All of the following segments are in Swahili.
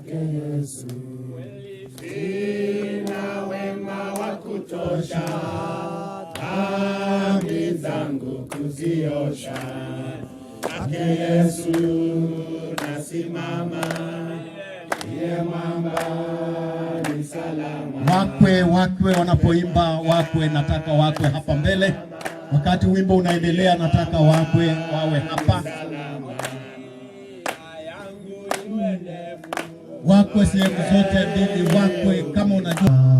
yake Yesu. Sina wema wa kutosha dhambi zangu kuziosha, kwake Yesu nasimama, ndiye mwamba ni salama. Wakwe wanapoimba wakwe, nataka wakwe hapa mbele. Wakati wimbo unaendelea, nataka wakwe wawe hapa. Wakwe sehemu zote mbili, wakwe kama unajua.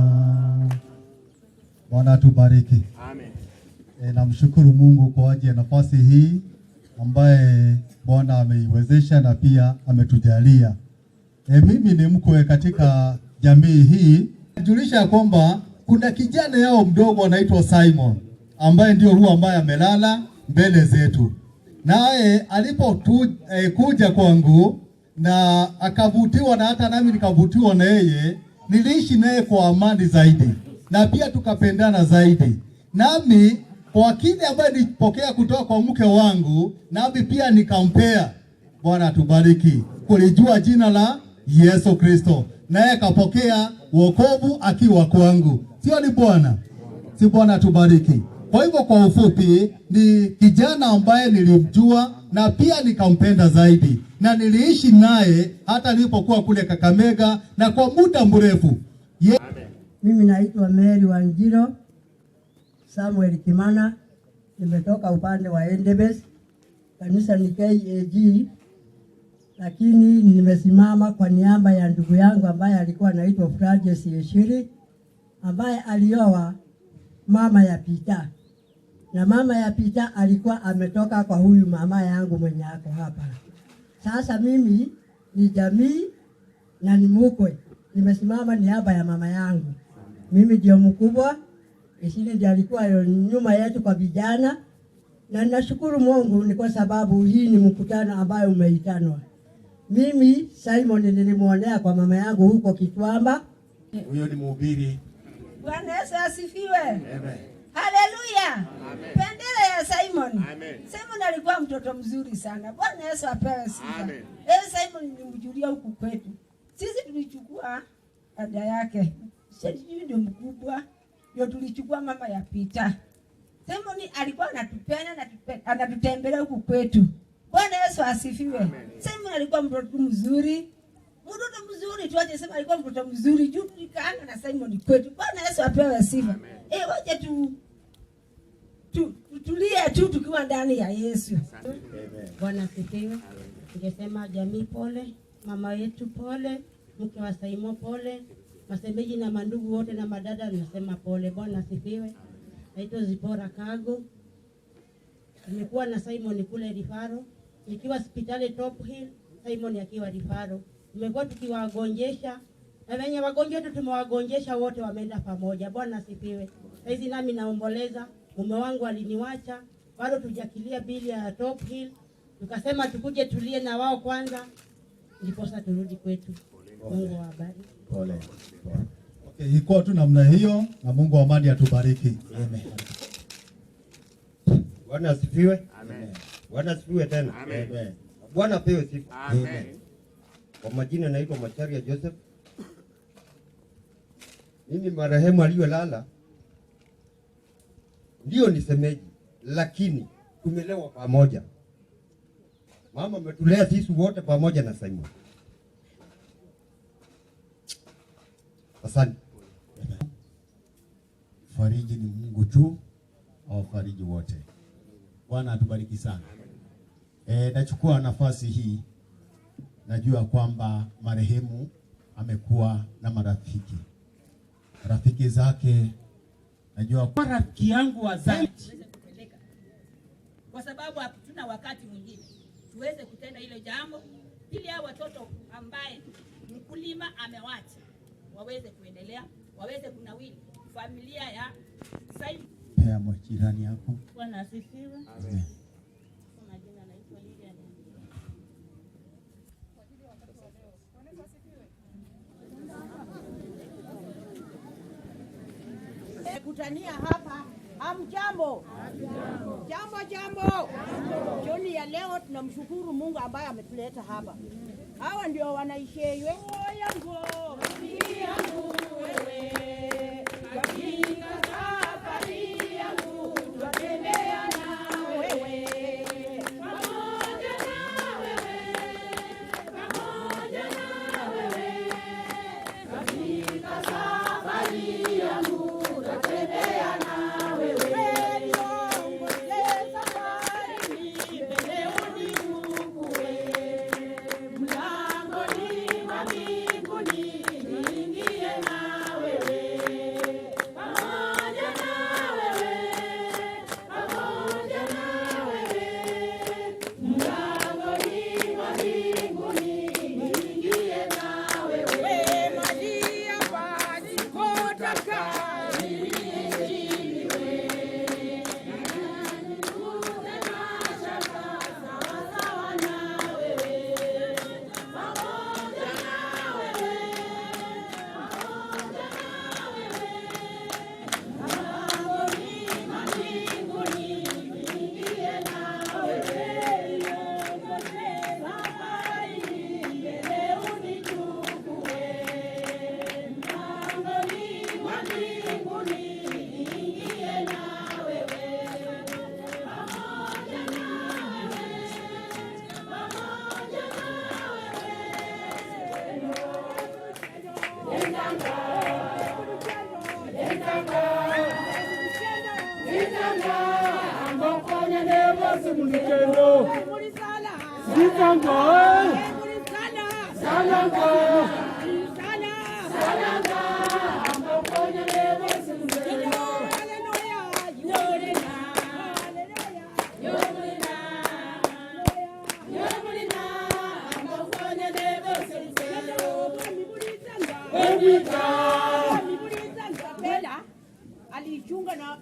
Bwana tubariki. Amen. Namshukuru Mungu kwa ajili ya nafasi hii ambaye Bwana ameiwezesha na pia ametujalia. Mimi ni mkwe katika jamii hii. Najulisha kwamba kuna kijana yao mdogo anaitwa Simon ambaye ndio huyu ambaye amelala mbele zetu. Naye alipokuja kwangu na akavutiwa, na hata nami nikavutiwa na yeye, niliishi naye kwa amani zaidi na pia tukapendana zaidi. Nami kwa kile ambaye nilipokea kutoka kwa mke wangu, nami pia nikampea. Bwana tubariki, kulijua jina la Yesu Kristo, naye akapokea wokovu akiwa kwangu. Sio ni Bwana? Si Bwana tubariki. Kwa hivyo kwa ufupi, ni kijana ambaye nilimjua na pia nikampenda zaidi, na niliishi naye hata nilipokuwa kule Kakamega na kwa muda mrefu. Mimi naitwa Mary Wanjiro Samuel Kimana, nimetoka upande wa Endebess, kanisa ni KAG, lakini nimesimama kwa niaba ya ndugu yangu ambaye alikuwa anaitwa Francis Yeshiri, ambaye alioa mama ya Peter. Na mama ya Peter alikuwa ametoka kwa huyu mama yangu mwenye ako hapa. Sasa mimi ni jamii na ni mkwe, nimesimama niaba ya mama yangu. Mimi ndio mkubwa, Yeshiri ndiye alikuwa nyuma yetu kwa vijana, na ninashukuru Mungu ni kwa sababu hii ni mkutano ambayo umeitanwa. Mimi Simon nilimuonea kwa mama yangu huko Kitwamba. Huyo ni mhubiri. Bwana Yesu asifiwe. Amen. Haleluya. Bendera ya Simon. Amen. Simon alikuwa mtoto mzuri sana. Bwana Yesu apewe sifa. Simon nilimjulia huku kwetu. Sisi tulichukua ada yake. Sisi ndio mkubwa. Ndio tulichukua mama ya Peter. Simon alikuwa anatupenda na anatutembelea huku kwetu. Bwana Yesu asifiwe. Simon alikuwa mtoto mzuri. Mtoto mzuri tuache sema alikuwa mtoto mzuri. Juu tulikaana na Simon kwetu. Bwana Yesu apewe sifa. Waje tulia tu tukiwa ndani ya Yesu. Bwana asifiwe. Ningesema jamii pole, mama yetu pole, mke wa Saimo pole, masemeji na mandugu wote na madada nasema pole. Bwana asifiwe. Naitwa Zipora Kago. Nimekuwa na Simon kule Rifaro, nikiwa hospitali Top Hill, Simon akiwa Rifaro. Tumekuwa tukiwagonjesha na wenye wagonjwa wetu tumewagonjesha wote wameenda pamoja. Bwana asifiwe. Hizi nami naomboleza, mume wangu aliniwacha, bado tujakilia bili ya Top Hill. Tukasema tukuje tulie na wao kwanza, ndipo sasa turudi kwetu. Mungu awabariki. Pole. Okay, iko tu namna hiyo na Mungu wa amani atubariki. Amen. Bwana asifiwe. Amen. Bwana asifiwe tena. Amen. Bwana apewe sifa. Amen. Kwa majina naitwa Macharia Joseph. Mimi marehemu aliyolala ndio nisemeji, lakini tumelewa pamoja. Mama ametulea sisi wote pamoja na Simon. Asante. Fariji ni Mungu tu, awafariji wote. Bwana atubariki sana. Nachukua nafasi hii, najua kwamba marehemu amekuwa na marafiki. Rafiki zake najua kwa rafiki yangu wa dhati, kwa sababu hatuna wakati mwingine tuweze kutenda ile jambo ili hao watoto ambaye mkulima amewacha waweze kuendelea, waweze kunawili familia ya Simon. Pea jirani yako. Bwana asifiwe. Amen. Kwa jina naitwa Lilian. Kutania hapa. Hamjambo. Jambo. Jioni ya leo tunamshukuru Mungu ambaye ametuleta hapa. Hawa ndio wanaishiwe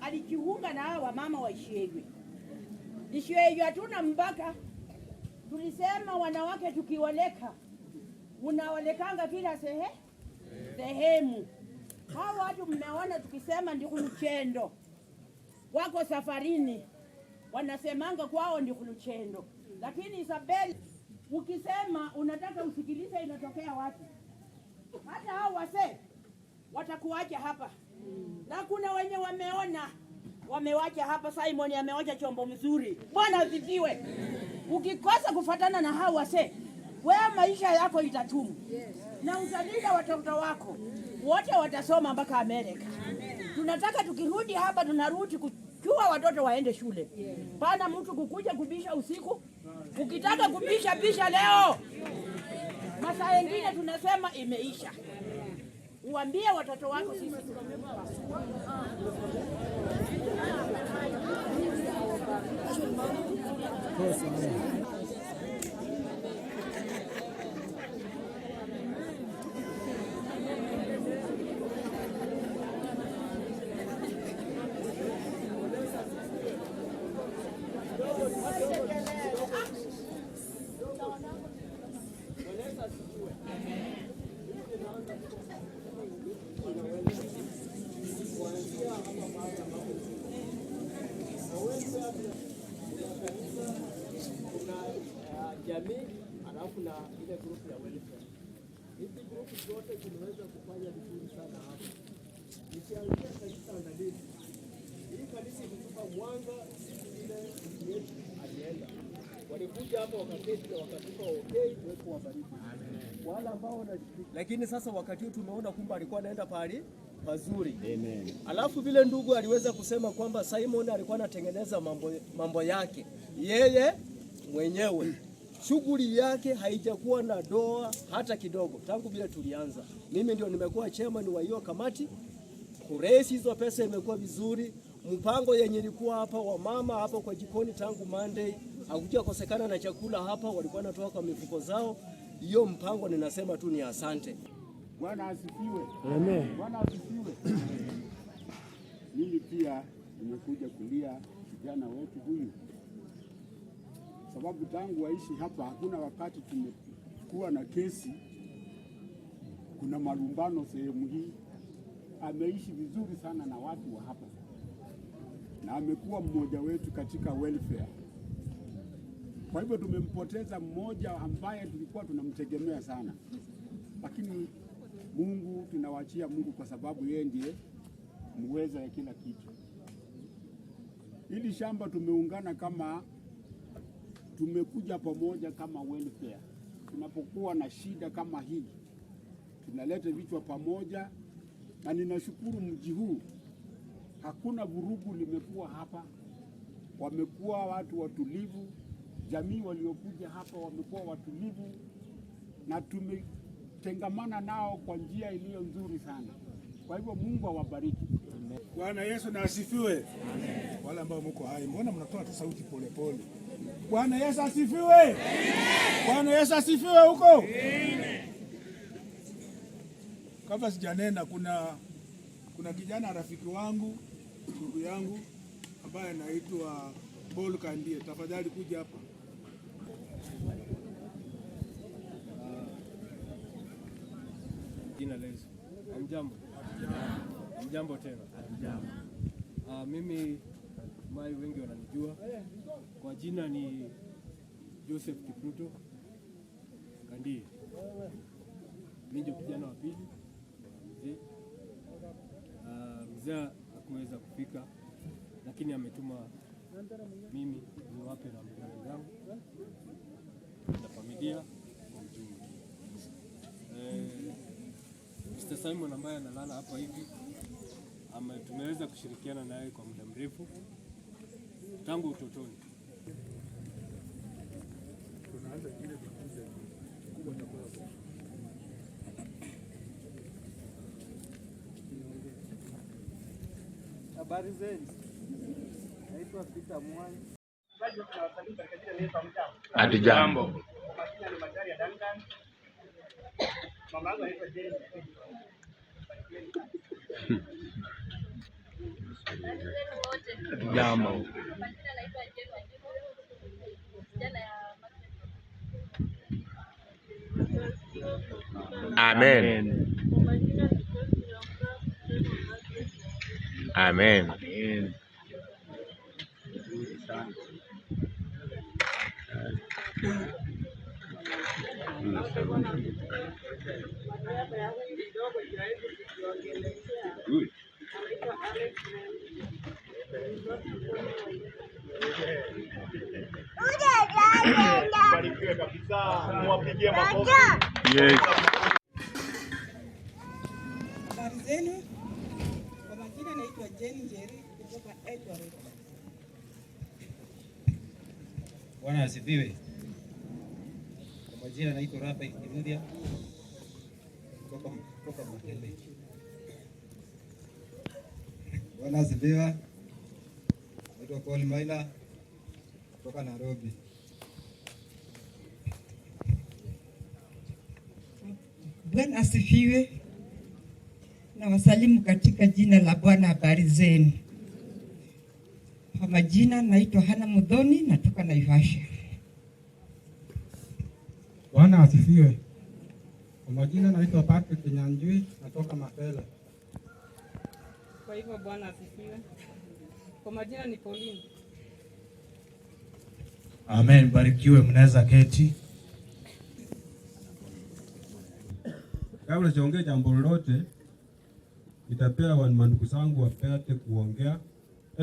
alijiunga na wamama wa Ishegwe. Ishegwe hatuna mpaka. Tulisema wanawake tukiwaleka, unawalekanga kila sehemu. Hao watu mmeona tukisema ndi kuluchendo. Wako safarini. Wanasemanga kwao ndi kuluchendo. Lakini Isabel, ukisema unataka usikilize inatokea wapi? Hata hao wase watakuacha hapa. Na kuna wenye wameona wamewacha hapa. Simon amewacha chombo mzuri. Bwana asifiwe. Ukikosa kufatana na hao wase, wewe maisha yako itatumu. Na utalinda watoto wako. Wote watasoma mpaka Amerika. Tunataka tukirudi hapa tunarudi kuchua watoto waende shule. Pana mtu kukuja kubisha usiku. Ukitaka kubisha bisha leo. Masaa mengine tunasema imeisha. Uambie watoto wako sisi jamii alafu na ile group ya welfare. Hizi group zote zinaweza kufanya vizuri sana hapa. Nikiangalia kanisa andalizi. Hii kanisa ilitupa mwanga ile yetu alienda. Walikuja hapa wakaketi na wakatupa okay wetu wabariki. Wala ambao wanashiriki. Lakini sasa wakati huu tumeona kumbe alikuwa anaenda pale pazuri. Amen. Alafu vile ndugu aliweza kusema kwamba Simon alikuwa anatengeneza mambo yake yeye mwenyewe. Shughuli yake haijakuwa na doa hata kidogo tangu vile tulianza. Mimi ndio nimekuwa chairman wa hiyo kamati. Kuresi hizo pesa imekuwa vizuri. Mpango yenye ilikuwa hapa wa mama hapa kwa jikoni tangu Monday hakuja kosekana na chakula hapa, walikuwa wanatoa kwa mifuko zao. Hiyo mpango ninasema tu ni asante. Bwana asifiwe. Amen. Bwana asifiwe. Mimi pia nimekuja kulia kijana wetu huyu, sababu tangu waishi hapa hakuna wakati tumekuwa na kesi, kuna malumbano sehemu hii. Ameishi vizuri sana na watu wa hapa na amekuwa mmoja wetu katika welfare. Kwa hivyo tumempoteza mmoja ambaye tulikuwa tunamtegemea sana, lakini Mungu tunawachia Mungu kwa sababu yeye ndiye muweza ya kila kitu. Hili shamba tumeungana kama tumekuja pamoja kama welfare. Tunapokuwa na shida kama hii tunaleta vichwa pamoja, na ninashukuru mji huu hakuna vurugu limekuwa hapa. Wamekuwa watu watulivu, jamii waliokuja hapa wamekuwa watulivu na tumetengamana nao kwa njia iliyo nzuri sana. Kwa hivyo Mungu awabariki. Bwana Yesu na asifiwe. Amen. Wale ambao mko hai, mbona mnatoa tu sauti pole pole? Bwana Yesu asifiwe. Amen. Bwana Yesu asifiwe huko. Amen. Kabla sijanena, kuna kijana rafiki wangu, ndugu yangu ambaye anaitwa Paul Kandie. Tafadhali kuja hapa. Jina Yesu. Hamjambo. Hamjambo tena. Hamjambo. Mimi mai wengi wananijua. Kwa jina ni Joseph Kipruto Kandie. Mimi ndio kijana wa pili. Mzee hakuweza kufika, lakini ametuma mimi niwape rambirambi zangu na familia kwa ujumla. Mr. Simon ambaye analala hapa hivi, tumeweza kushirikiana naye kwa muda mrefu tangu utotoni. Habari zenu. Naitwa Peter Mwai. Hatujambo. Jambo. Amen. Amen. Amen. Barikiwe kabisa. Muwapigie makofi. Yes. Habari zenu. Kwa majina naitwa Jane Njeri kutoka Eldoret. Bwana asifiwe. Kwa majina naitwa Rafael Kirudia kutoka Makele. Bwana asifiwe. Naitwa Paul Maila kutoka Nairobi. Bwana asifiwe. Na wasalimu katika jina la Bwana. Habari zenu. Kwa majina naitwa Hana Mudhoni, natoka Naivasha. Bwana asifiwe. Kwa majina naitwa Patrick Nyanjui, natoka Makele. Kwa hivyo Bwana asifiwe. Kwa majina ni Pauline. Amen, barikiwe, mnaweza keti. Kabla siongee jambo lolote, nitapea mandugu zangu wapate kuongea.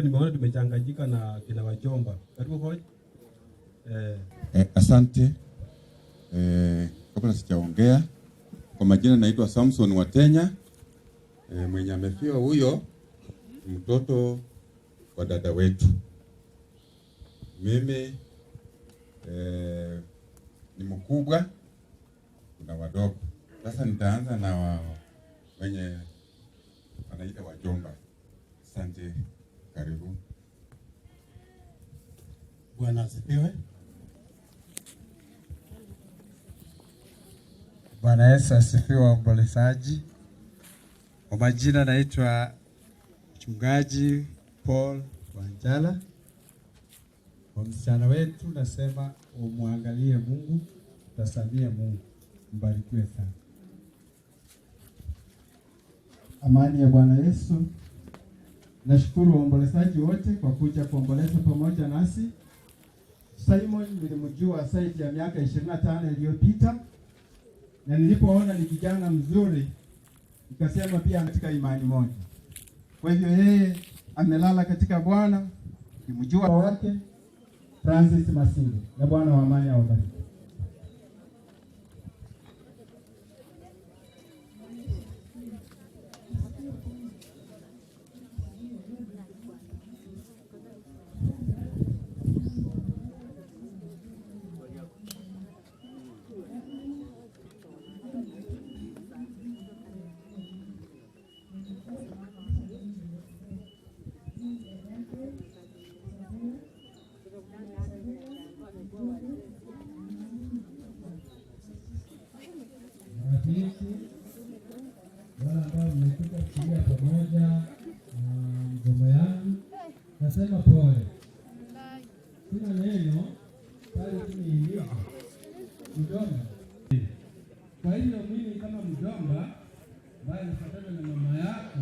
Nimeona tumechanganyika na kina wajomba. Karibu hoja. Asante. Kabla sijaongea, kwa majina naitwa Samson Watenya. Mwenye amefiwa huyo mtoto wa dada wetu. Mimi ni mkubwa, kuna wadogo. Sasa nitaanza na wenye wanaita wajomba. Asante, karibu. Bwana asifiwe. Bwana Yesu asifiwe, waombolezaji. Kwa majina naitwa Mchungaji Paul Wanjala. Kwa msichana wetu nasema umwangalie Mungu, utasamie Mungu. Mbarikiwe sana. Amani ya Bwana Yesu. Nashukuru waombolezaji wote kwa kuja kuomboleza pamoja nasi. Simon nilimjua zaidi ya miaka 25 iliyopita, na nilipoona ni kijana mzuri nikasema pia katika imani moja. Kwa hivyo yeye amelala katika Bwana, nimjua wake Francis Masinde, na Bwana wa amani awabariki. Wala ambao mmekuja kusikia pamoja mgoma yangu, nasema pole. Sina neno bali tumeimia mjomba. Kwa hiyo mimi kama mjomba ambaye nafuatana na mama yako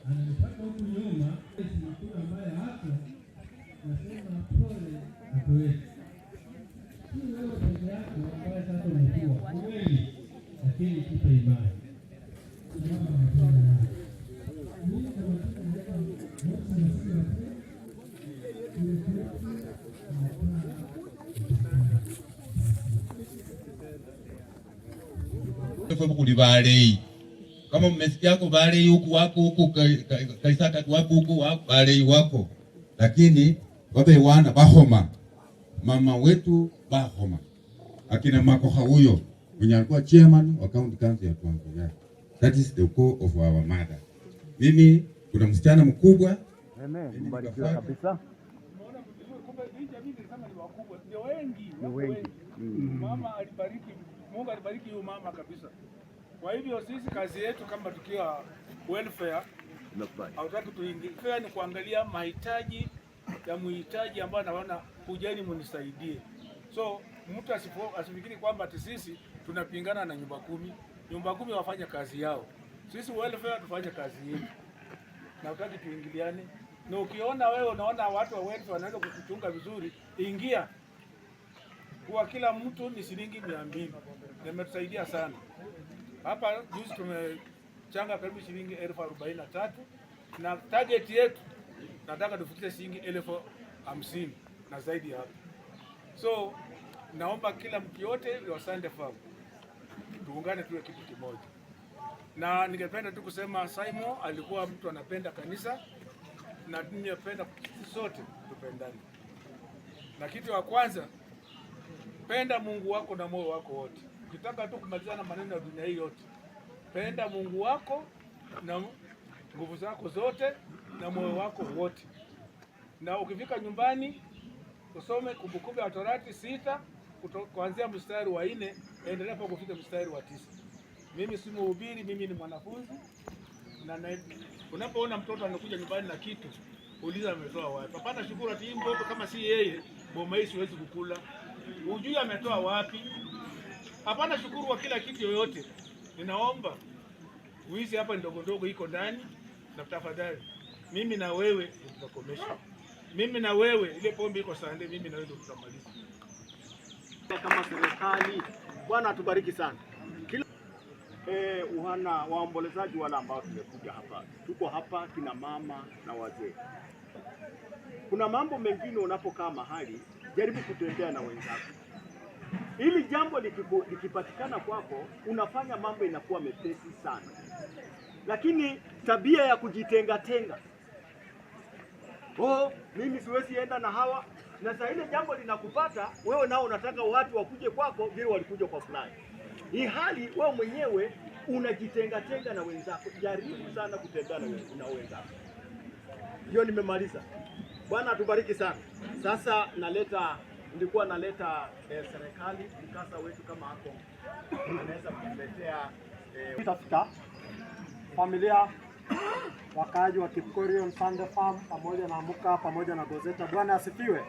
ananipata huku nyuma, mtu ambaye hapo nasema pole hapo wetu. Si wewe peke yako ambaye sasa umekuwa kweli, lakini tupe imani. Kulibalei kama mmesikia kwa balei huku wako huku kaisaka wako huku balei wako, lakini wabe wana bahoma mama wetu bahoma akina Makoha huyo mwenye alikuwa chairman wa county council ya Trans Nzoia. That is the core of our mother. Mimi kuna msichana mkubwa Mbarikiwa kabisa. Ni wengi. Mama alibariki, Mungu alibariki huyu mama kabisa. Kwa hivyo sisi kazi yetu kama tukiwa welfare, hautaki tuingie ni kuangalia mahitaji ya muhitaji ambaye anaona kujeni munisaidie. So mtu asifikiri kwamba ati sisi tunapingana na nyumba kumi. Nyumba kumi wafanya kazi yao. Sisi welfare tufanye kazi yetu. Na utaki tuingiliane. Na ukiona wewe unaona watu wa welfare wanaweza kukuchunga vizuri, ingia. Kwa kila mtu ni shilingi 200. Nimetusaidia sana. Hapa juzi tumechanga karibu shilingi 43,000 na target yetu nataka tufikishe shilingi 50,000 na zaidi hapo. So naomba kila mtu yote wa Sunday Farm tuungane tuwe kitu kimoja. Na ningependa tu kusema Simon alikuwa mtu anapenda kanisa na ningependa sote tupendane. Na kitu ya kwanza, penda Mungu wako na moyo wako wote. Ukitaka tu kumalizana maneno ya dunia hii yote, penda Mungu wako na nguvu zako zote na moyo wako wote. Na ukifika nyumbani usome Kumbukumbu la Torati 6 kuanzia mstari wa 4 endelea mpaka kufika mstari wa 9. Mimi si mhubiri, mimi ni mwanafunzi. Na unapoona mtoto anakuja nyumbani na kitu, uliza ametoa wapi. Hapana shukuru ati mtoto kama si yeye, boma hii siwezi kukula. Ujui ametoa wapi. Hapana shukuru kwa kila kitu yoyote. Ninaomba uizi hapa ndogo ndogo iko ndani, na tafadhali mimi na wewe tutakomesha. Mimi na wewe ile pombe iko Sunday, mimi na wewe tutamaliza. Kama serikali, Bwana atubariki sana. Kila uhana waombolezaji wala ambao tumekuja hapa. Tuko hapa kina mama na wazee. Kuna mambo mengine unapokaa mahali, jaribu kutembea na wenzako. Ili jambo likipatikana kwako, unafanya mambo inakuwa mepesi sana. Lakini tabia ya kujitenga, mimi siwezi enda na hawa, na saa ile jambo linakupata, wewe nao unataka watu wakuje kwako vile walikuja kwa fulani. Hii hali wewe mwenyewe unajitenga na wenzako. Jaribu sana kutembea na wenzako. Hiyo nimemaliza. Bwana atubariki sana. Sasa nilikuwa naleta serikali mkasa wetu kama hapo anaweza kutuletea itafika familia wakaaji wa Kipkorion Sunday Farm pamoja na Muka pamoja na Gozeta. Bwana asifiwe.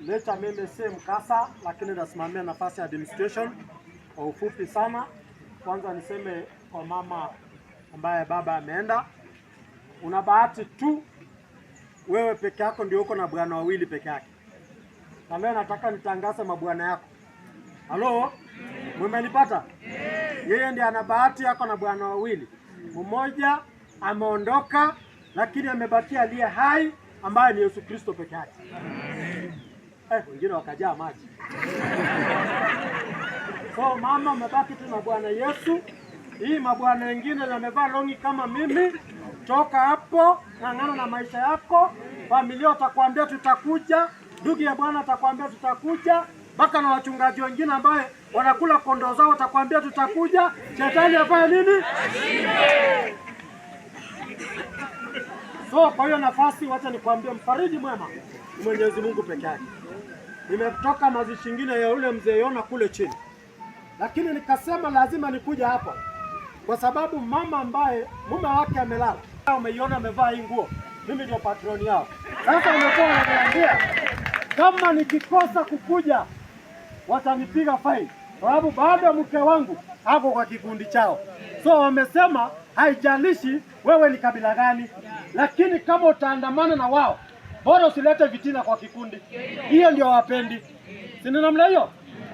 Leta mimi si mkasa, lakini nasimamia nafasi ya administration. Kwa ufupi sana, kwanza niseme kwa mama ambaye baba ameenda, una bahati tu wewe peke yako ndio uko na bwana wawili peke yake. Na leo nataka nitangaze mabwana yako. Halo? Mmenipata? Yeye ndiye ana bahati yako na bwana wawili. Mmoja ameondoka lakini amebakia aliye hai ambaye ni Yesu Kristo peke yake. Wengine wakajaa maji. So mama umebaki tu na Bwana Yesu. Hii mabwana wengine wamevaa longi kama mimi. Toka hapo, ng'ang'ana na maisha yako. Familia watakwambia tutakuja. Ndugu ya Bwana atakwambia tutakuja. Mpaka na wachungaji wengine ambaye wanakula kondoo zao watakwambia tutakuja. Shetani afanye nini? So kwa hiyo nafasi wacha nikwambie mfariji mwema Mwenyezi Mungu peke yake. Nimetoka mazishi ingine ya ule mzee Yona kule chini. Lakini nikasema lazima nikuja hapa. Kwa sababu mama ambaye mume wake amelala, umeiona amevaa hii nguo. Mimi ndio patroni yao. Sasa umekuwa unaniambia kama nikikosa kukuja watanipiga faini. Kwa sababu baada mke wangu hapo kwa kikundi chao. So wamesema haijalishi wewe ni kabila gani, lakini kama utaandamana na wao, bora usilete vitina kwa kikundi. Hiyo ndio wapendi. Si ndio namna hiyo?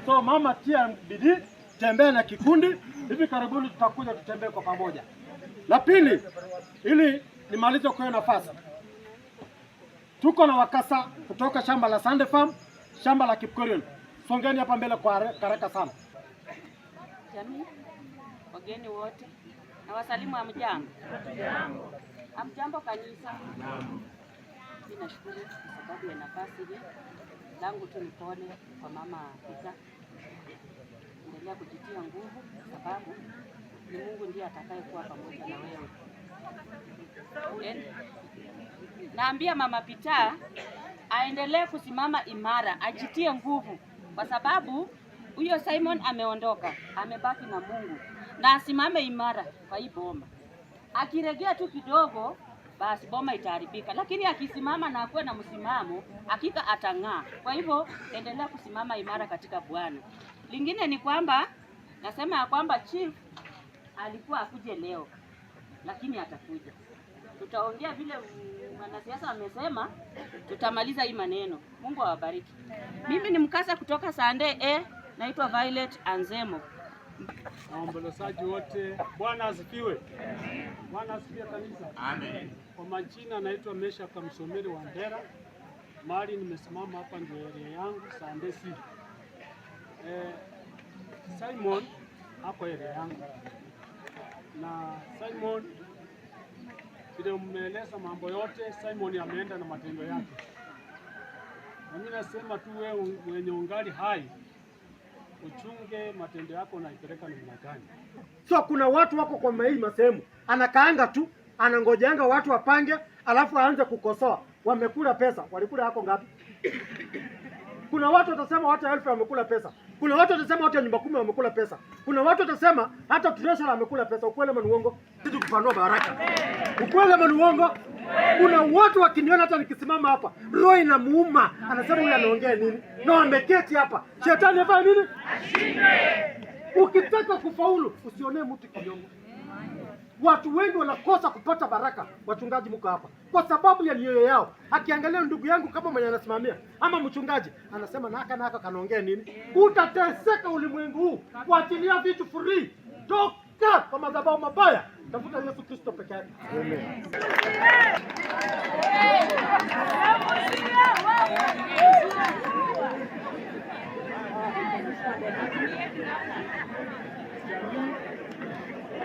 So mama tia bidii, tembea na kikundi. Hivi karibuni tutakuja tutembee kwa pamoja. La pili, ili nimalize kwa nafasi. Tuko na wakasa kutoka shamba la Sunday Farm, shamba la Kipkorion. Songeni hapa mbele kwa haraka sana. Jamii, wageni wote, na wasalimu hamjambo. Hamjambo kanisa. Ninashukuru kwa sababu ya nafasi hii. langu tu ni pole kwa mama Peter. Endelea kujitia nguvu, sababu ni Mungu ndiye atakayekuwa pamoja na wewe. Naambia mama Peter aendelee kusimama imara, ajitie nguvu, kwa sababu huyo Simon ameondoka, amebaki na Mungu, na asimame imara kwa hii boma. Akiregea tu kidogo, basi boma itaharibika, lakini akisimama na akuwe na msimamo, hakika atang'aa. Kwa hivyo endelea kusimama imara katika Bwana. Lingine ni kwamba nasema ya kwamba chief alikuwa akuje leo, lakini atakuja. Tutaongea vile wanasiasa wamesema, tutamaliza hii maneno. Mungu awabariki. Mimi ni mkasa kutoka Sande naitwa Violet Anzemo. Waombolezaji wote, Bwana asifiwe. Bwana asifiwe kanisa. Amen. Kwa majina naitwa Mesha Kamsomeri Wandera. Mahali nimesimama hapa ndio area yangu Sande C. Simon hapo area yangu. Na Simon vile mmeeleza mambo yote, Simon ameenda na matendo yake. Na mimi nasema tu wewe mwenye ungali hai, uchunge matendo yako unaipeleka namna gani. So kuna watu wako kwa hii masehemu, anakaanga tu, anangojeanga watu wapange, alafu aanze kukosoa. Wamekula pesa, walikula yako ngapi? Kuna watu watasema watu 1000 wamekula pesa. Kuna watu watasema watu nyumba 10 wamekula pesa. Kuna watu watasema hata treasurer amekula pesa. Ukweli ama uongo? Sisi kupanua baraka. Ukweli ama uongo? Kuna watu wakiniona hata nikisimama hapa, roho inamuuma, anasema huyu anaongea nini? Na ameketi hapa. Shetani afanya nini? Ashinde. Ukitaka kufaulu, usionee mtu kinyongo. Watu wengi wanakosa kupata baraka, wachungaji mko hapa, kwa sababu ya mioyo yao. Akiangalia ndugu yangu kama mwenye anasimamia ama mchungaji, anasema naka kanaongea nini? Utateseka ulimwengu huu, kuachilia vitu free. Toka kwa madhabahu mabaya, tafuta Yesu Kristo peke yake. Amen.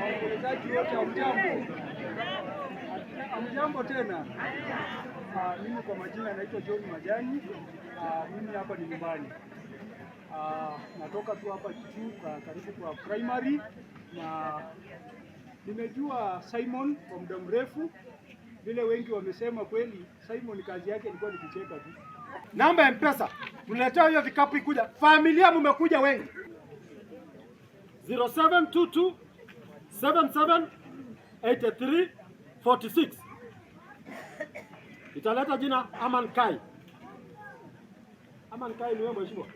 Waombolezaji wote hamjambo tena. Mimi kwa majina naitwa John Majani. Mimi hapa ni nyumbani. Natoka tu hapa juu karibu kwa primary, na nimejua Simon kwa muda mrefu. Vile wengi wamesema, kweli Simon kazi yake ilikuwa ni kucheka tu. Namba ya M-Pesa, tuletea hiyo vikapu ikuja. Familia mmekuja wengi. 0722 778346. Italeta jina Aman Kai. Aman Kai ni wewe mheshimiwa.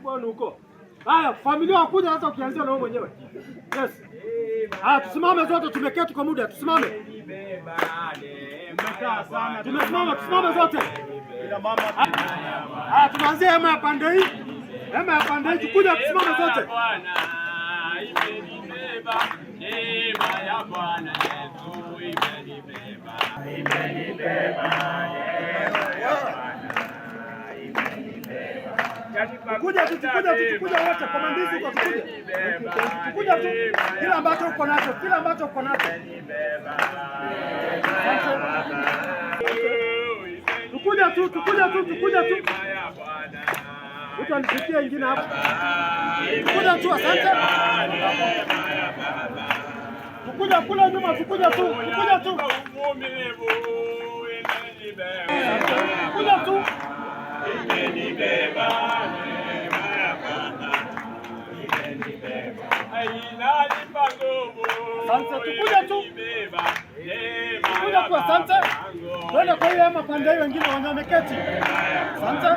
Bwana huko. Haya, familia wakuja sasa, ukianzia na wewe mwenyewe. Yes. Haya, tusimame zote, tumeketi kwa muda, tusimame. Mmekaa sana. Tusimame zote. Haya, tunaanzia hema ya pande hii. Hema ya pande hii, tukuja tusimame zote. Neema ya Bwana Yesu imenibeba. Imenibeba. Kuja wote kwa mandizi kwa kuja. Kuja tu. Kila ambacho uko nacho, Tukuja tu. Utanifikia ingine hapo. Kuja tu, asante. Tukuja kula nyuma, tukuja tu. Kuja tu. Imenibeba, neema ya Bwana imenibeba. Inanipa nguvu. Asante, tukuja tu. Kuja tu, asante. Twende kwa hiyo ama pande hiyo wengine wameketi. Asante.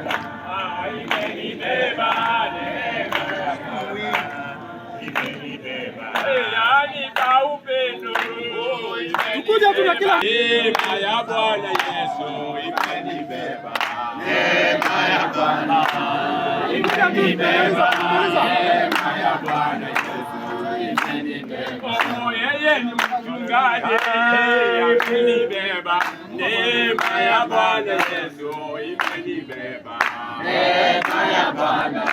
Imenibeba, neema ya Bwana imenibeba. Inanipa upendo. Tukuja tu na kila neema ya Bwana Yesu imenibeba. Neema ya Bwana imenibeba. Neema ya Bwana Yesu imenibeba. Yeye ni mchungaji amenibeba. Neema ya Bwana Yesu imenibeba. Neema ya Bwana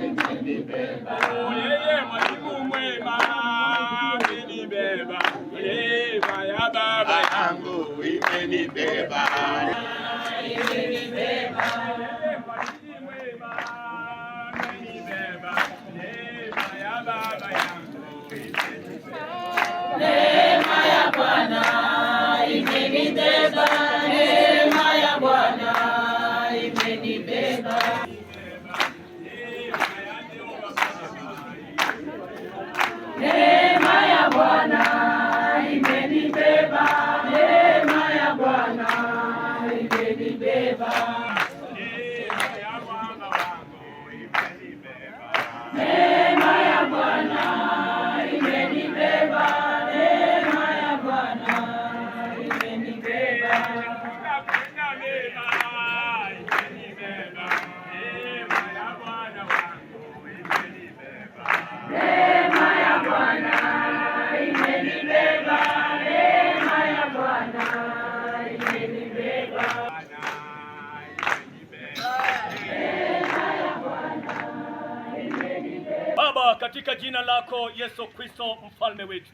imenibeba. Yeye mwalimu mwema amenibeba. Neema ya baba yangu imenibeba. Imenibeba. Neema ya Bwana imenibeba, neema ya Bwana imenibeba. Neema ya Bwana imenibeba, neema ya Bwana imenibeba. Neema ya Bwana imenibeba, neema ya Bwana imenibeba. Neema ya Bwana imenibeba, neema ya Bwana imenibeba. Baba, katika jina lako Yesu Kristo mfalme wetu,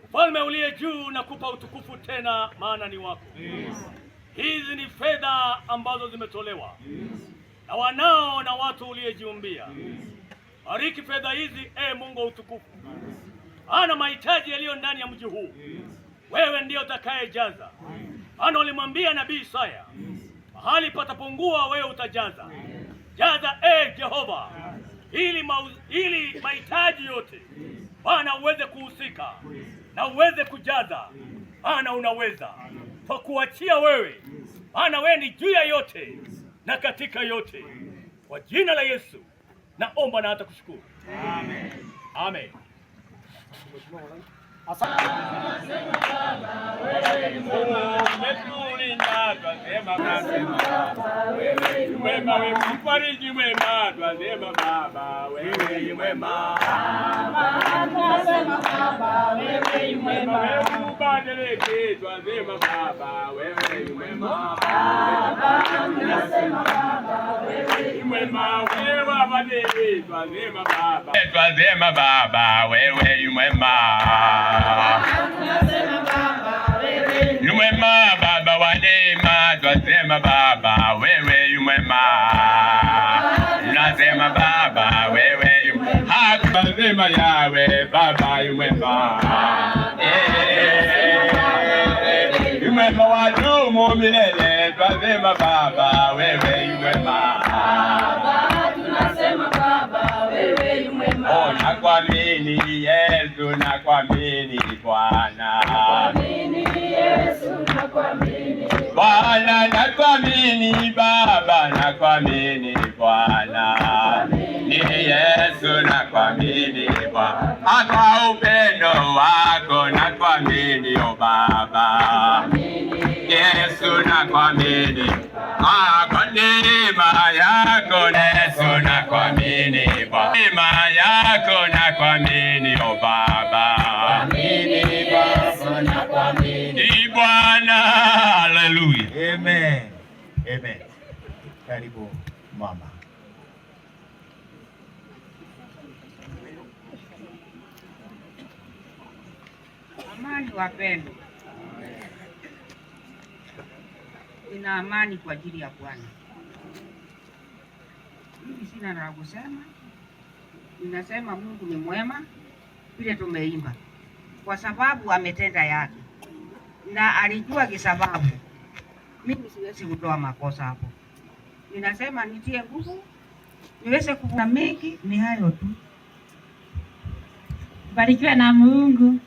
mfalme uliye juu, nakupa utukufu tena, maana ni wako. Hizi ni fedha ambazo zimetolewa na wanao na watu uliyejiumbia. Bariki fedha hizi, Mungu wa utukufu. Ana mahitaji yaliyo ndani ya mji huu, wewe ndiye utakayejaza. Ana ulimwambia nabii Isaya, mahali patapungua wewe utajaza. Jaza Jehova, ili mahitaji yote Bwana uweze kuhusika na uweze kujaza. Bwana unaweza, kwa kuachia wewe. Bwana wewe ni juu ya yote na katika yote. Kwa jina la Yesu naomba na hata kushukuru. Amen. Amen. Mfariji mwema, twasema Baba wewe ni mwema. Wewe mwema, mbadilike, twasema Baba wewe ni mwema. Mwema, wewe wabadilike, twasema Baba. Twasema Baba wewe ni mwema. Ni mwema Baba wa neema, twasema Baba wewe yu mwema. Nasema Baba wewe yu mwema. Twasema Yawe Baba yu mwema. Yu mwema wadumu milele, twasema Baba wewe yu mwema. Tunasema Baba wewe yu mwema. Nakuamini Yesu, nakuamini Bwana. Nakuamini Yesu, nakuamini Bwana, nakuamini Baba, nakuamini Bwana. Ni Yesu nakuamini Bwana. Kwa upendo wako nakuamini o Baba. Yesu nakuamini. Kwa neema yako Yesu nakuamini Bwana. Neema yako nakuamini o Baba. Nakuamini Baba, nakuamini Bwana. Haleluya. Amen. Amen. Karibu mama. Amani wapendwa. Nina amani kwa ajili ya Bwana. Mimi sina la kusema. Ninasema Mungu ni mwema vile tumeimba. Kwa sababu ametenda yake. Na alijua kisababu. Mimi siwezi kutoa makosa hapo. Ninasema nitie nguvu. Niweze kufanya mengi, ni hayo tu. Barikiwe na Mungu.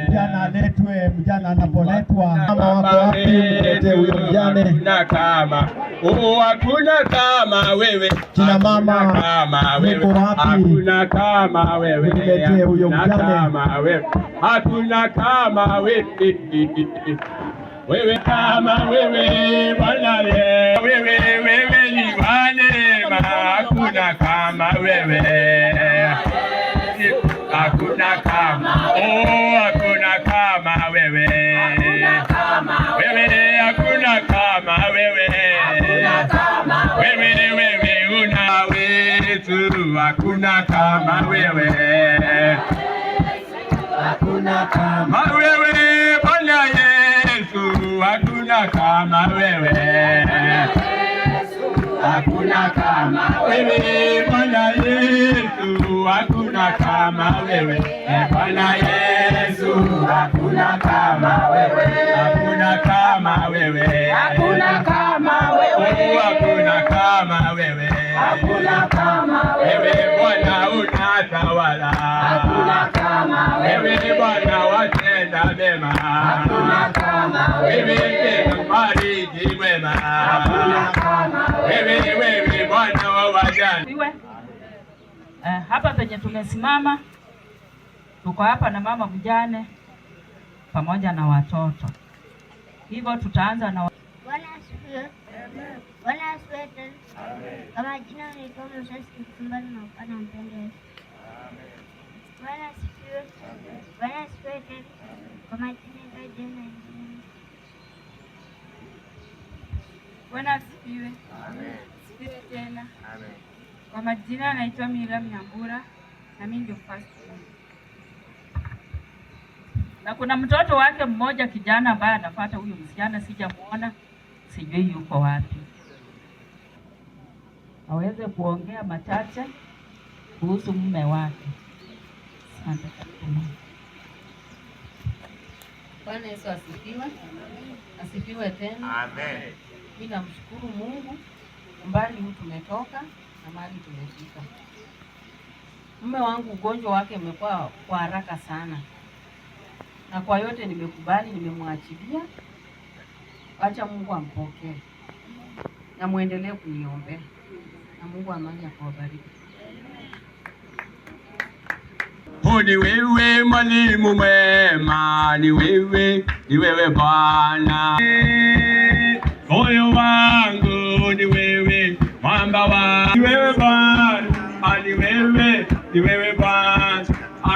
Mjana aletwe, mjana anapoletwa. Mama wako wapi? Mletee huyo mjane. Hakuna kama, hakuna kama wewe. Kina mama wako wapi? Hakuna kama wewe. Mletee huyo mjane. Hakuna kama wewe. Wewe kama wewe Bwana, wewe ni neema. Hakuna kama wewe. Hakuna kama, hakuna kama wewe. Wewe hakuna kama wewe. Wewe una wetu, hakuna kama wewe. Hakuna kama wewe Bwana Yesu, hakuna kama wewe. hakuna kama wewe Bwana Yesu, hakuna kama wewe Bwana Yesu, hakuna kama wewe, hakuna kama wewe, hakuna kama wewe, hakuna kama wewe, hakuna kama wewe Bwana unatawala, hakuna kama wewe Bwana watenda mema, hakuna kama wewe mbariki mwema, hakuna kama wewe Bwana wa wajane. Hapa penye tumesimama tuko hapa na mama mjane pamoja na watoto, hivyo tutaanza na Bwana asifiwe. Bwana asifiwe tena. Kama jina naitwa Moses Kikumbani na upana mpende Yesu. Bwana asifiwe. Bwana asifiwe tena. Kama jina naitwa Jena Injini. Bwana asifiwe. Asifiwe tena. Kwa majina naitwa Miriam Nyambura na mimi ndio pastor. na kuna mtoto wake mmoja kijana ambaye anafuata huyo msichana, sijamuona, sijui yuko wapi. Aweze kuongea machache kuhusu mume wake. Asante. Bwana Yesu asifiwe. Asifiwe tena. Amen. Mimi namshukuru Mungu mbali huu tumetoka na mahali tumefika. Mume wangu ugonjwa wake umekuwa kwa haraka sana, na kwa yote nimekubali, nimemwachilia. Acha Mungu ampokee na muendelee kuniombea, na Mungu amani akubariki. Ni wewe mwalimu mwema, ni wewe Bwana. Moyo wangu ni wewe, mwamba wangu ni wewe Bwana, ni wewe Bwana,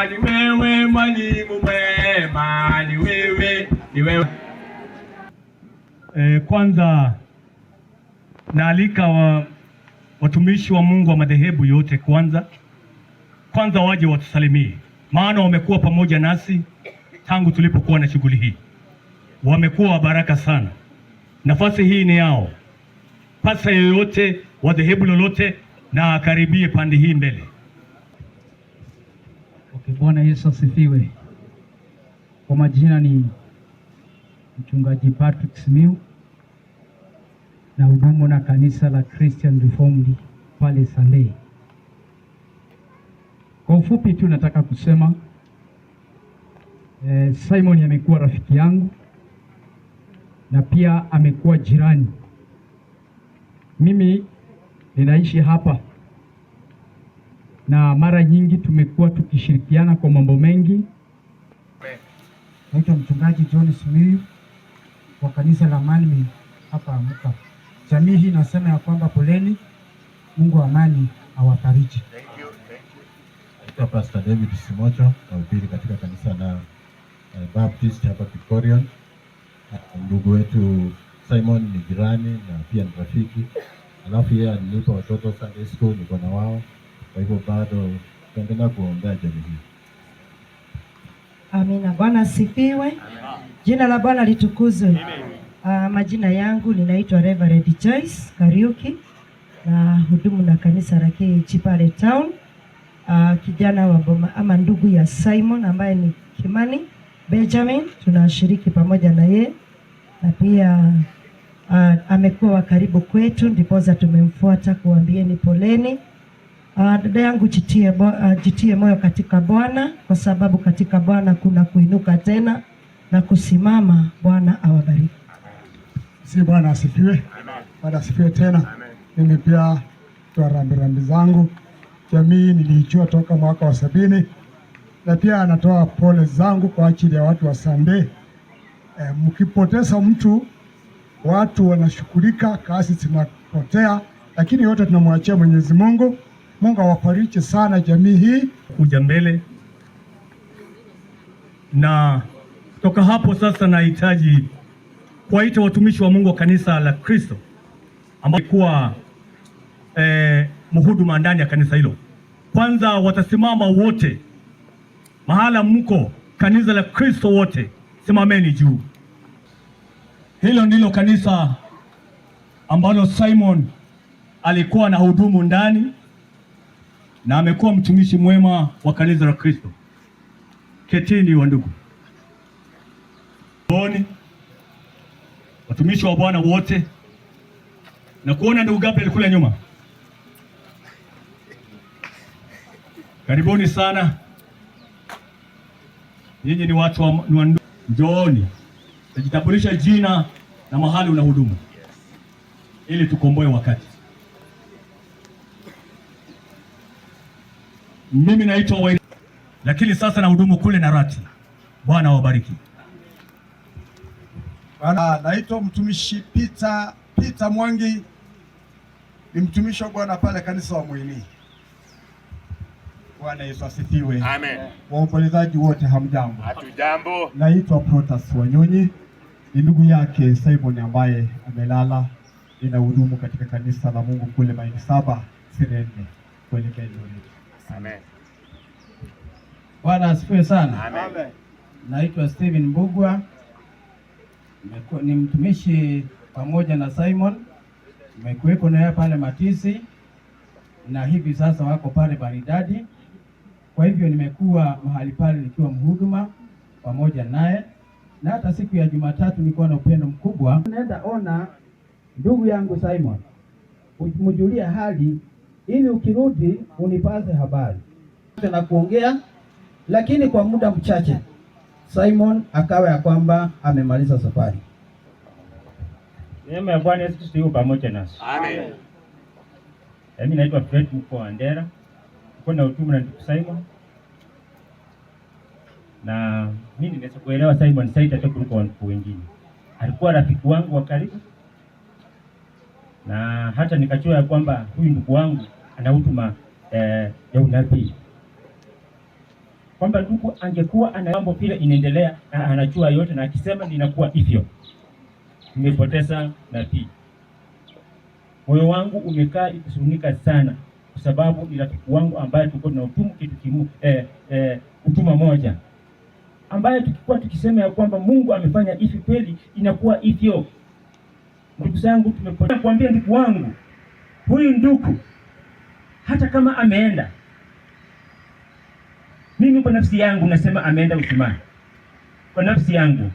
ni wewe mwalimu mwema, ni wewe. Kwanza naalika watumishi wa Mungu wa madhehebu yote kwanza waje watusalimie, maana wamekuwa pamoja nasi tangu tulipokuwa na shughuli hii. Wamekuwa wa baraka sana. Nafasi hii ni yao. Pasa yoyote wa dhehebu lolote na akaribie pande hii mbele. Okay, Bwana Yesu asifiwe. Kwa majina ni Mchungaji Patrick Simiu na hudumu na kanisa la Christian Reformed pale Sandei. Kwa ufupi tu nataka kusema Simon amekuwa rafiki yangu na pia amekuwa jirani. Mimi ninaishi hapa na mara nyingi tumekuwa tukishirikiana kwa mambo mengi. Naitwa Mchungaji John Simiyu wa kanisa la Manmi hapa Amuka. Jamii hii nasema ya kwamba poleni, Mungu wa amani awafariji. Naitwa Pastor David Simocho, nahubiri katika kanisa la Baptist hapa Victorian. Ndugu wetu Simon ni jirani na pia ni rafiki. Alafu yeye alinipa watoto Sunday school, niko na wao. Kwa hivyo bado tuendelea kuombea jamii hii. Amina. Bwana asifiwe. Jina la Bwana litukuzwe. Majina yangu ninaitwa Reverend Joyce Kariuki na hudumu na kanisa la KG pale town. Kijana wa boma ama ndugu ya Simon ambaye ni Kimani Benjamin, tunashiriki pamoja na ye na pia amekuwa karibu kwetu, ndiposa tumemfuata kuambieni poleni. Dada yangu jitie moyo katika Bwana, kwa sababu katika Bwana kuna kuinuka tena na kusimama. Bwana awabariki. Si Bwana asifiwe. Bwana asifiwe tena. Mimi pia toa rambirambi zangu. Jamii nilijua toka mwaka wa 70 na pia anatoa pole zangu kwa ajili ya watu wa Sunday. Mkipoteza mtu, watu wanashughulika, kazi zinapotea, lakini yote tunamwachia Mwenyezi Mungu. Mungu awafariji sana jamii hii. Kuja mbele na kutoka hapo sasa, nahitaji kuwaita watumishi wa Mungu wa kanisa la Kristo ambao kuwa mhuduma ndani ya kanisa hilo. Kwanza watasimama wote, mahala mko kanisa la Kristo wote simameni juu. Hilo ndilo kanisa ambalo Simon alikuwa na hudumu ndani na amekuwa mtumishi mwema wa kanisa la Kristo. Ketini wa ndugu Boni, watumishi wa Bwana wote, na kuona ndugu Gabriel kule nyuma. Karibuni sana. Nyinyi ni watu wa ndugu. Njooni, tujitambulisha jina na mahali unahudumu ili tukomboe wakati. Mimi naitwa Wairi, lakini sasa nahudumu kule Narati. Bwana wabariki. Bwana, naitwa mtumishi Peter Mwangi, ni mtumishi wa Bwana pale kanisa wa Mwini. Bwana Yesu asifiwe. Amen. Waombolezaji wote hamjambo. Hatujambo. Naitwa Protas Wanyonyi, ni ndugu yake Simon ambaye amelala. Ninahudumu katika kanisa la Mungu kule Maili Saba Sirene kuelekea Eldoret. Amen. Bwana asifiwe sana. Amen. Naitwa Steven Mbugwa, ni mtumishi pamoja na Simon. Nimekuwepo naye pale Matisi na hivi sasa wako pale Maridadi. Kwa hivyo nimekuwa mahali pale nikiwa mhuduma pamoja naye, na hata siku ya Jumatatu nilikuwa na upendo mkubwa. Naenda ona ndugu yangu Simon, umjulie hali ili ukirudi unipaze habari na kuongea, lakini kwa muda mchache Simon akawa ya kwamba amemaliza safari. Neema ya Bwana Yesu Kristo yu pamoja nasi. Amen. Mimi naitwa Fred Mkoandera. Niko na utume na ndugu Simon. Na mimi nimeweza kuelewa Simon zaidi hata kuliko watu wengine. Alikuwa rafiki wangu wa karibu. Na hata nikajua ya kwamba huyu ndugu wangu ana huduma ya unabii. Kwamba ndugu angekuwa ana mambo vile inaendelea, anajua yote na akisema ninakuwa hivyo. Nimepoteza nabii. Moyo wangu umekaa ikisunika sana kwa sababu ni rafiki wangu ambaye tulikuwa tunahudumu kitu huduma moja, ambaye tukikuwa tukisema ya kwamba Mungu amefanya hivi kweli inakuwa hivyo. Ndugu zangu, tumepoteza kuambia ndugu wangu, huyu ndugu hata kama ameenda, mimi kwa nafsi yangu nasema ameenda usimani. Kwa nafsi yangu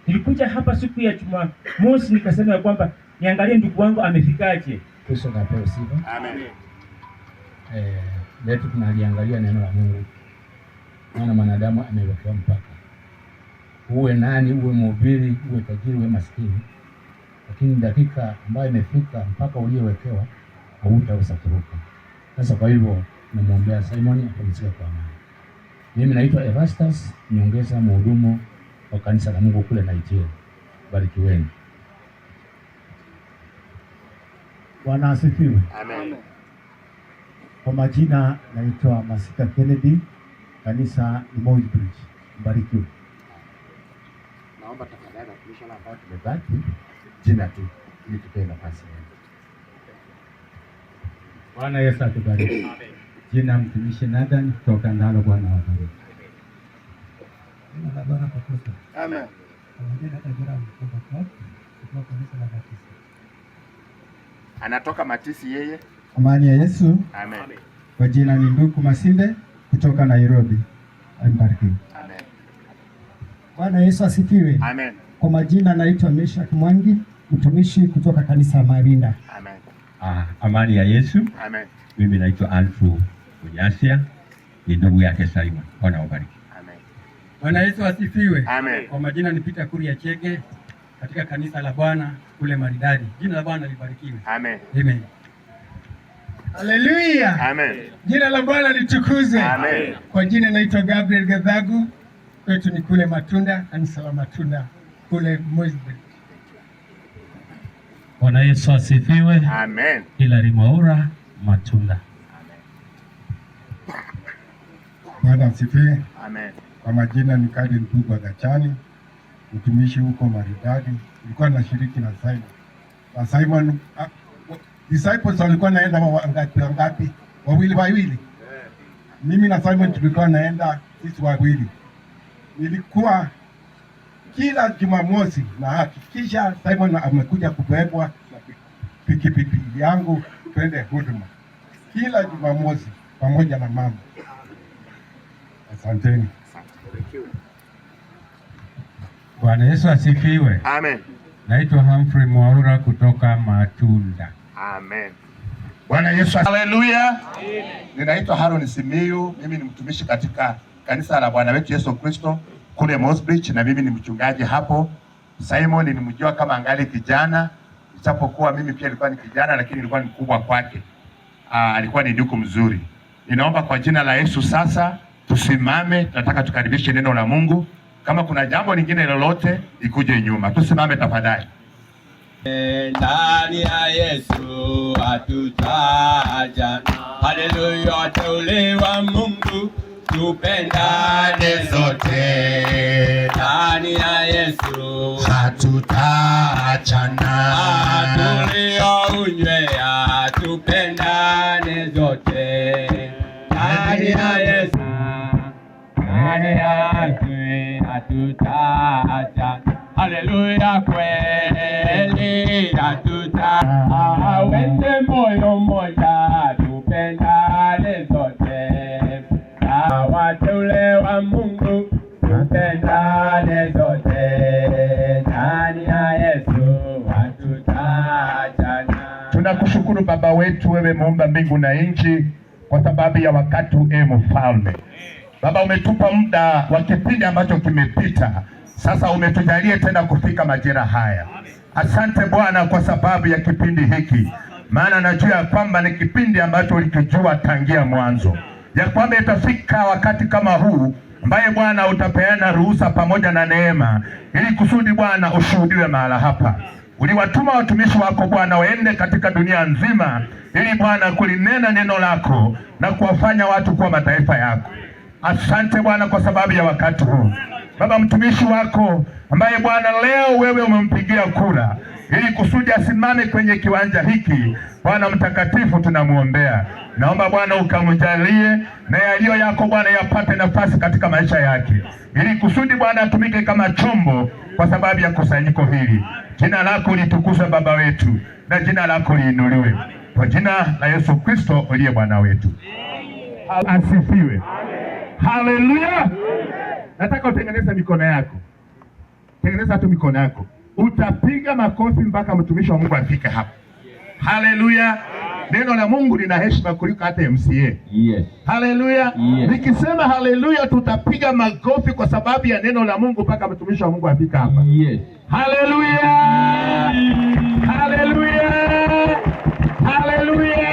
nilikuja hapa siku ya Jumamosi nikasema ya kwamba niangalie ndugu wangu amefikaje. Kristo apewe sifa. Amen. Leo tunaliangalia neno la Mungu. Maana mwanadamu amewekewa mpaka. Uwe nani, uwe mhubiri, uwe tajiri, uwe maskini. Lakini dakika ambayo imefika mpaka uliowekewa hautaweza kuruka. Sasa kwa hivyo namwombea Simon apumzike kwa amani. Mimi naitwa Erastus, niongeza mhudumu wa kanisa la Mungu kule Nigeria. Barikiweni. Bwana asifiwe. Amen. Kwa majina naitwa Masika Kennedy, kanisa ni Moi Bridge. Mbarikiwe. Naomba tafadhali watumishi ambao tumebaki jina tu ili tupewe nafasi. Bwana Yesu atubariki. Amen. Jina mtumishi Nathan kutoka Ndalo. Bwana awabariki. Amen. Anatoka Matisi yeye. Amani ya Yesu. Amen. Kwa jina ni ndugu Masinde kutoka Nairobi. Mbarikiwe. Amen. Bwana Yesu asifiwe. Amen. Kwa majina naitwa Meshak Mwangi, mtumishi kutoka kanisa Marinda. Amen. Amani ya Yesu. Amen. Mimi naitwa Alfu Unyasia, ni ndugu yake Simon. Bwana wabariki. Amen. Bwana Yesu asifiwe. Amen. Kwa majina ni Peter Kuria Chege katika kanisa la Bwana kule Maridadi. Jina la Bwana libarikiwe. Amen. Amen. Haleluya. Amen. Jina la Bwana litukuzwe. Amen. Kwa jina naitwa Gabriel Gadhagu, kwetu ni kule Matunda, kanisa la Matunda kule Mozambique. Bwana Yesu asifiwe. Amen. Hilary Mwaura, Matunda. Bwana asifiwe. Amen. Kwa majina ni Kadi Mpugwa Gachani, mtumishi huko Maridadi. Nilikuwa nashiriki na Simon. Na Simon disciples walikuwa naenda wangapi? Wawili. Mimi na Simon tulikuwa naenda sisi wawili. Nilikuwa kila Jumamosi na hakikisha Simon amekuja kubebwa na pikipiki yangu twende huduma kila Jumamosi pamoja na mama. Asanteni. Bwana Yesu asifiwe. Amen. Naitwa Humphrey Mwaura kutoka Matunda. Amen. Bwana Yesu. Haleluya. Ninaitwa Haron Simiyu, mimi ni mtumishi katika kanisa la Bwana wetu Yesu Kristo kule Mosbridge, na mimi ni mchungaji hapo. Simon nimjua kama angali kijana, ijapokuwa mimi pia nilikuwa ni kijana, lakini nilikuwa ni mkubwa kwake. Alikuwa ni ndugu mzuri. Ninaomba kwa jina la Yesu sasa tusimame, tunataka tukaribishe neno la Mungu. Kama kuna jambo lingine lolote ikuje nyuma. Tusimame tafadhali. Ndani ya Yesu hatutaachana. Haleluya, wateule wa Mungu tupendane zote. Ndani ya Yesu hatutaachana. Tuliounywea tupendane zote. Ndani ya Yesu, ndani ya Yesu hatutaachana. Haleluya, kweli hatutaachana. Wende moyo mmoja tupendane zote. Wateule wa Mungu tupendane zote. Ndani ya Yesu hatutaachana. Tunakushukuru Baba wetu, wewe muumba mbingu na nchi, kwa sababu ya wakati mfalme. Baba, umetupa muda wa kipindi ambacho kimepita, sasa umetujalia tena kufika majira haya. Asante Bwana kwa sababu ya kipindi hiki, maana najua kwamba ni kipindi ambacho ulikijua tangia mwanzo, ya kwamba itafika wakati kama huu ambaye Bwana utapeana ruhusa pamoja na neema, ili kusudi Bwana ushuhudiwe mahala hapa. Uliwatuma watumishi wako Bwana waende katika dunia nzima, ili Bwana kulinena neno lako na kuwafanya watu kuwa mataifa yako. Asante Bwana kwa sababu ya wakati huu. Baba, mtumishi wako ambaye Bwana leo wewe umempigia kura ili kusudi asimame kwenye kiwanja hiki, Bwana mtakatifu, tunamuombea. Naomba Bwana ukamjalie na yaliyo yako Bwana yapate nafasi katika maisha yake, ili kusudi Bwana atumike kama chombo kwa sababu ya kusanyiko hili. Jina lako litukuzwe Baba wetu, na jina lako liinuliwe, kwa jina la Yesu Kristo uliye Bwana wetu. Asifiwe. Haleluya. Nataka utengeneze mikono yako. Tengeneza tu mikono yako. Utapiga makofi mpaka mtumishi wa Mungu afike hapa. Haleluya. Neno la Mungu lina heshima kuliko hata MCA. Yes. Yes. Haleluya. Nikisema haleluya tutapiga makofi kwa sababu ya neno la Mungu mpaka mtumishi wa Mungu afike hapa. Yes. Haleluya. Haleluya. Haleluya.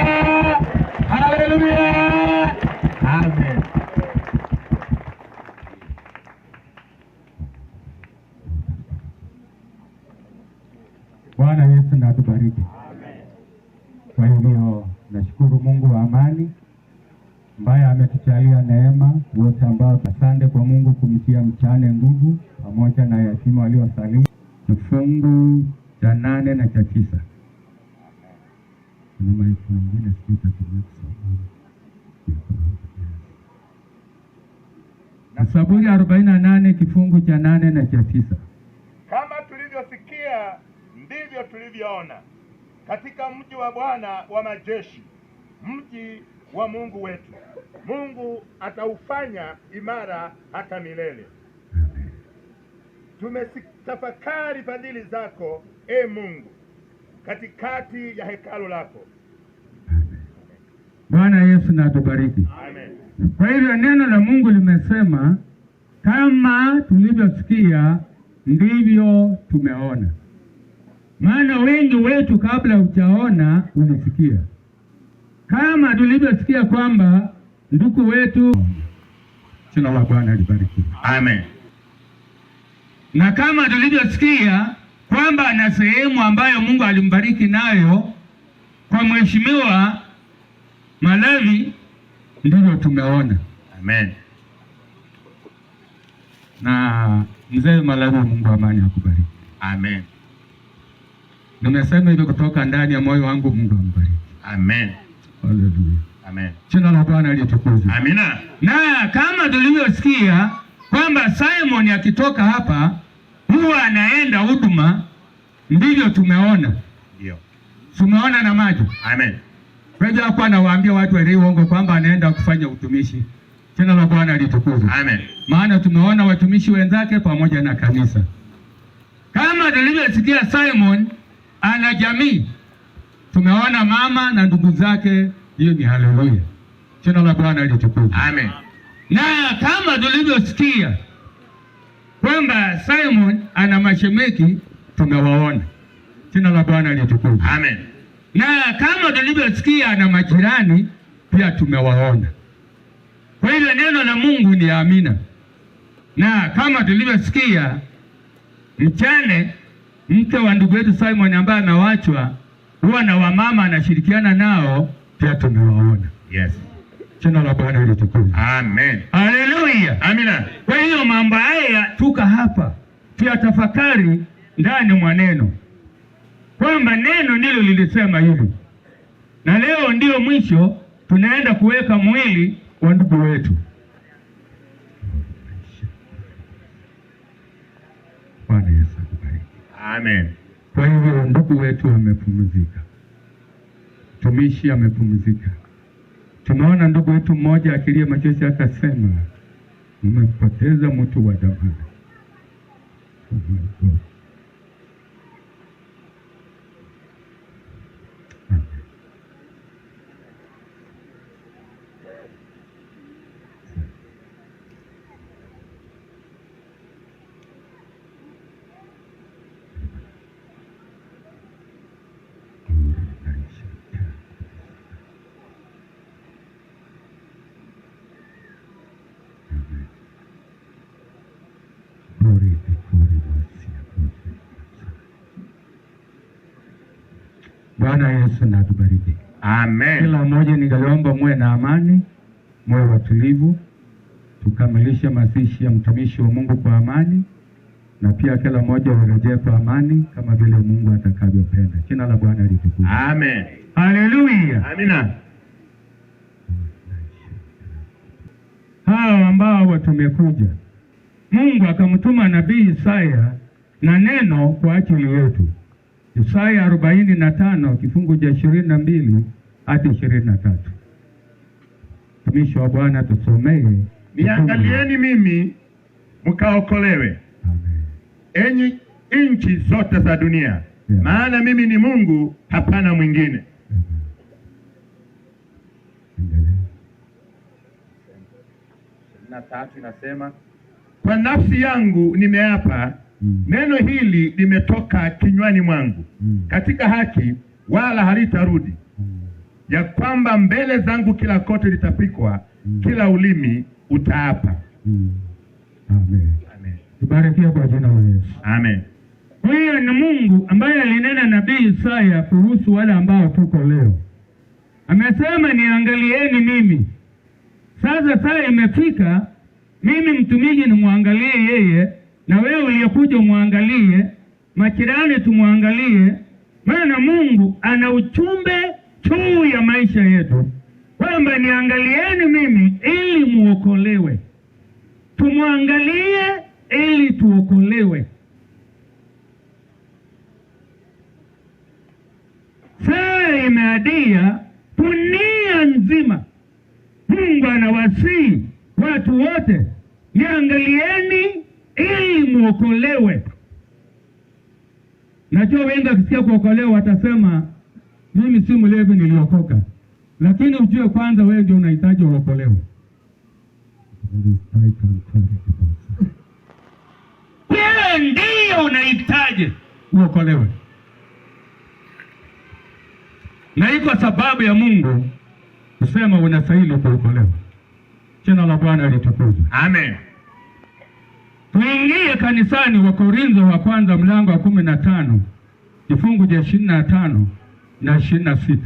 Haleluya. Amen. Bwana Yesu na atubariki. Kwa hivyo nashukuru Mungu wa amani ambaye ametujalia neema wote ambao. Asante kwa Mungu kumtia mchane nguvu pamoja na yatima waliosalimu. Kifungu cha 8 na cha 9. Kuna maana nyingine Zaburi 48 kifungu cha 8 na cha 9. Kama tulivyosikia ndivyo tulivyoona katika mji wa Bwana wa majeshi, mji wa Mungu wetu. Mungu ataufanya imara hata milele. Tumetafakari fadhili zako, e Mungu, katikati ya hekalu lako. Bwana Yesu na atubariki. Amen. Kwa hivyo neno la Mungu limesema kama tulivyosikia ndivyo tumeona. Maana wengi wetu kabla hujaona ulisikia. Kama tulivyosikia kwamba ndugu wetu, jina la Bwana libariki. Amen. Na kama tulivyosikia kwamba ana sehemu ambayo Mungu alimbariki nayo kwa mheshimiwa Malavi, ndivyo tumeona. Amen. Na mzee Malavi, Mungu amani akubariki. Amen. Nimesema hivyo kutoka ndani ya moyo wangu. Mungu ambariki. Amen. Haleluya. Amen. Jina la Bwana litukuzwe. Amina. Na kama tulivyosikia kwamba Simon akitoka hapa huwa anaenda huduma, ndivyo tumeona. Ndio. Tumeona na macho. Amen. Unajua kwa anawaambia watu walio uongo kwamba anaenda kufanya utumishi. Jina la Bwana litukuzwe. Amen. Maana tumeona watumishi wenzake pamoja na kanisa. Kama tulivyosikia Simon ana jamii. Tumeona mama na ndugu zake, hiyo ni haleluya. Jina la Bwana litukuzwe. Amen. Na kama tulivyosikia kwamba Simon ana mashemeki, tumewaona. Jina la Bwana litukuzwe. Amen. Na kama tulivyosikia ana majirani, pia tumewaona. Kwa hiyo neno la Mungu ni amina. Na kama tulivyosikia mchane, mke wa ndugu yetu Simon ambaye amewachwa, huwa na wamama anashirikiana nao, pia tumewaona. Yes. Jina la Bwana litukuzwe. Amen. Haleluya. Amina. Kwa hiyo mambo haya tuka hapa pia tafakari ndani mwa neno, kwamba neno ndilo lilisema hivi, na leo ndio mwisho tunaenda kuweka mwili wa ndugu wetu. Bwana Yesu akubariki. Amen. Kwa hivyo ndugu wetu amepumzika, mtumishi amepumzika. Tumeona ndugu wetu mmoja akilia machozi akasema, mmepoteza mtu wa dhamani. Bwana Yesu na atubariki. Amen. Kila mmoja ningaliomba muwe na amani, muwe watulivu, tukamilishe mazishi ya mtumishi wa Mungu kwa amani, na pia kila mmoja warejee kwa amani kama vile Mungu atakavyopenda. Jina la Bwana litukuzwe. Amen. Haleluya. Amina. Hao ambao tumekuja, Mungu akamtuma nabii Isaya na neno kwa ajili yetu. Isaya 45 kifungu cha 22 hadi 23. Mtumishi wa Bwana tusomee. Niangalieni mimi mkaokolewe, enyi nchi zote za dunia, maana mimi ni Mungu, hapana mwingine. Na tatu inasema, kwa nafsi yangu nimeapa, neno hili limetoka kinywani mwangu, katika haki wala halitarudi, ya kwamba mbele zangu kila kote litapikwa, kila ulimi utaapa. Amen. Amen. Tubarikiwe kwa jina la Yesu. Amen. Huyo ni Mungu ambaye alinena nabii Isaya kuhusu wale ambao tuko leo. Amesema niangalieni mimi. Sasa saa imefika, mimi mtumishi nimwangalie yeye, na wewe uliyekuja muangalie, majirani tumwangalie, maana Mungu ana uchumbe juu ya maisha yetu, kwamba niangalieni mimi ili muokolewe. Tumwangalie ili tuokolewe. Saa imeadia dunia nzima. Mungu anawasihi watu wote, niangalieni ili muokolewe. Najua wengi wakisikia kuokolewa watasema mimi si mlevi niliokoka. Lakini ujue kwanza wewe ndio unahitaji uokolewe. Wewe ndio unahitaji uokolewe. Na iko sababu ya Mungu kusema unastahili kuokolewa. Jina la Bwana litukuzwe. Amen. Tuingie kanisani wa Korintho wa kwanza mlango wa 15 kifungu cha 25 na 26.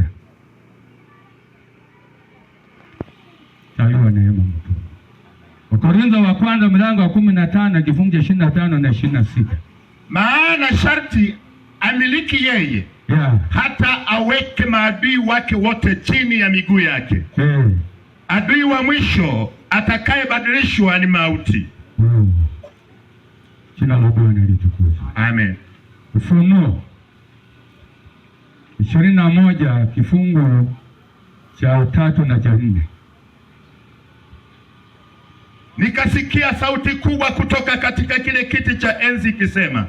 Taliwa neema mtu. Wa Korintho wa kwanza mlango wa 15 kifungu cha 25 na 26. Maana sharti amiliki yeye, hata aweke maadui wake wote chini ya miguu yake. Adui wa mwisho atakayebadilishwa ni mauti. Jina la Bwana litukuzwe. Amen. Ufunuo 21 kifungu cha 3 na cha 4. Nikasikia sauti kubwa kutoka katika kile kiti cha enzi ikisema.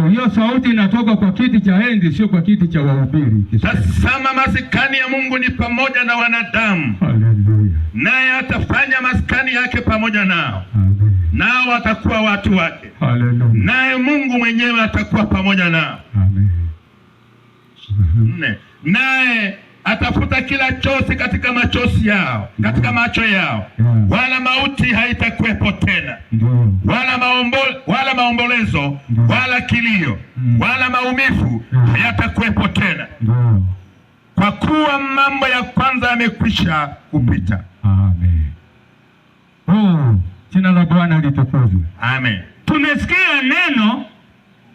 Hiyo sauti inatoka kwa kiti cha enzi, sio kwa kiti cha wahubiri. Tazama, maskani ya Mungu ni pamoja na wanadamu. Haleluya. Naye atafanya maskani yake pamoja nao. Nao watakuwa watu wake. Haleluya. Naye Mungu mwenyewe atakuwa pamoja nao. Amen. Naye atafuta kila chozi katika machozi yao, katika macho yao. Wala mauti haitakuwepo tena. Wala maombolezo, wala kilio, wala maumivu hayatakuwepo tena. Kwa kuwa mambo ya kwanza yamekwisha kupita. Amen. Jina la Bwana litukuzwe. Amen. Tumesikia neno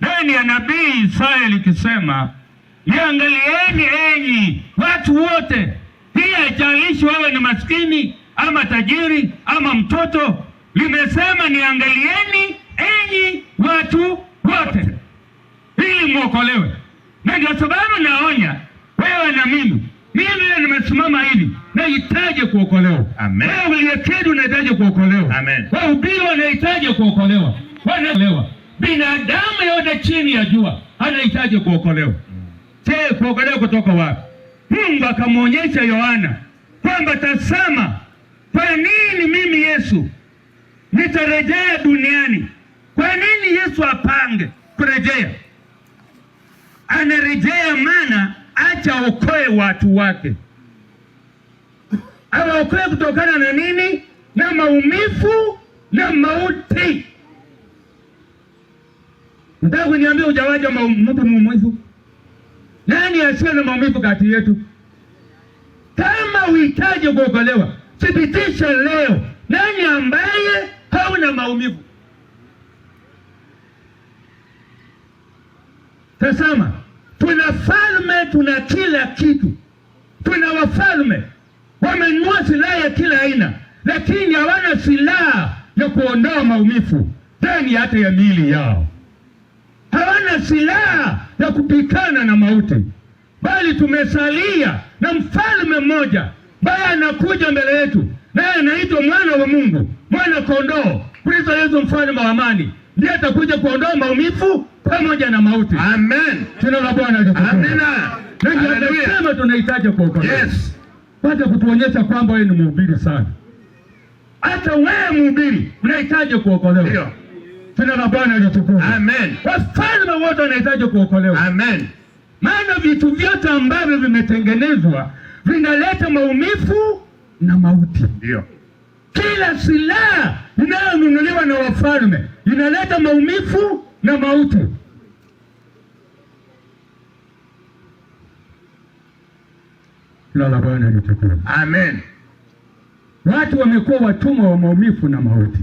ndani ya nabii Isaya likisema, niangalieni enyi watu wote. Hii haijalishi wewe ni maskini ama tajiri ama mtoto. Limesema niangalieni enyi watu wote ili muokolewe. Na ndio sababu naonya wewe na mimi nimesimama hivi, nahitaji kuokolewa. Amen. Wewe uliyeketi unahitaji kuokolewa. Amen. Wewe ubiri unahitaji kuokolewa. Binadamu yote chini ya jua anahitaji kuokolewa. Kuokolewa kutoka wapi? Mungu akamwonyesha Yohana kwamba tazama, kwa nini mimi Yesu nitarejea duniani? Kwa nini Yesu apange kurejea? Anarejea maana acha okoe watu wake. Awaokoe kutokana na nini? Na maumivu na mauti. Nataka kuniambia hujawaja mtu maumivu? Nani asiye na maumivu kati yetu? Kama uhitaji kuokolewa, thibitisha leo nani ambaye hauna maumivu. Tazama, tuna falme, tuna kila kitu. Tuna wafalme wamenunua silaha ya kila aina, lakini hawana silaha ya kuondoa maumivu ndani hata ya miili yao. Hawana silaha ya kupikana na mauti, bali tumesalia na mfalme mmoja ambaye anakuja mbele yetu, naye anaitwa Mwana wa Mungu, Mwana Kondoo, Kristo Yesu, mfalme wa amani. Ndiye atakuja kuondoa maumivu pamoja na mauti. Amen. Jina la Bwana litukuzwe. Amina. Ndio tunahitaji kuokolewa. Yes. Baada kutuonyesha kwamba wewe ni mhubiri sana. Hata wewe mhubiri unahitaji kuokolewa. Ndio. Jina la Bwana litukuzwe. Amen. Wafalme wote wanahitaji kuokolewa. Amen. Maana vitu vyote ambavyo vimetengenezwa vinaleta maumivu na mauti. Ndio. Kila silaha inayonunuliwa na wafalme inaleta maumivu na mauti. Jina la Bwana litukuzwe. Amen. Watu wamekuwa watumwa wa maumivu na mauti.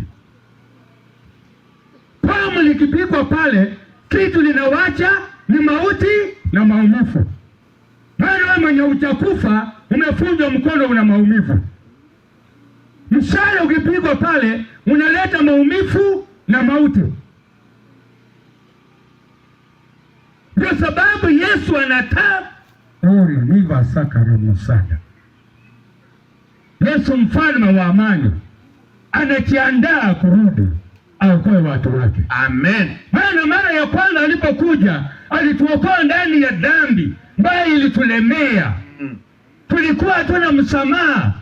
Pamu likipigwa pale, kitu linawacha ni mauti na maumivu. Maana wewe mwenye utakufa umefunjwa mkono, una maumivu. Mshale ukipigwa pale unaleta maumivu na mauti. Ndio sababu Yesu anataka musada. Yesu mfalme wa amani anajiandaa kurudi aokoe watu wake. Amen. Maana mara ya kwanza alipokuja alituokoa ndani ya dhambi ambayo ilitulemea. Tulikuwa hatuna msamaha,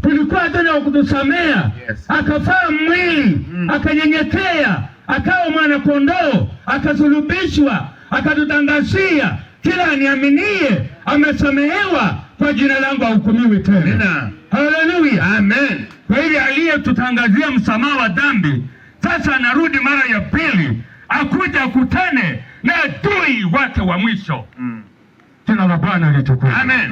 tulikuwa hatuna kutusamea. Yes. Akafaa mwili, akanyenyekea, akawa mwana kondoo, akasulubishwa, akatutangazia kila aniaminie amesamehewa, kwa jina langu hahukumiwi tena. Haleluya. Amen. Kwa hili aliyetutangazia msamaha wa dhambi sasa anarudi mara ya pili, akuja akutane na adui wake wa mwisho. Jina la Bwana litukuzwe. Amen.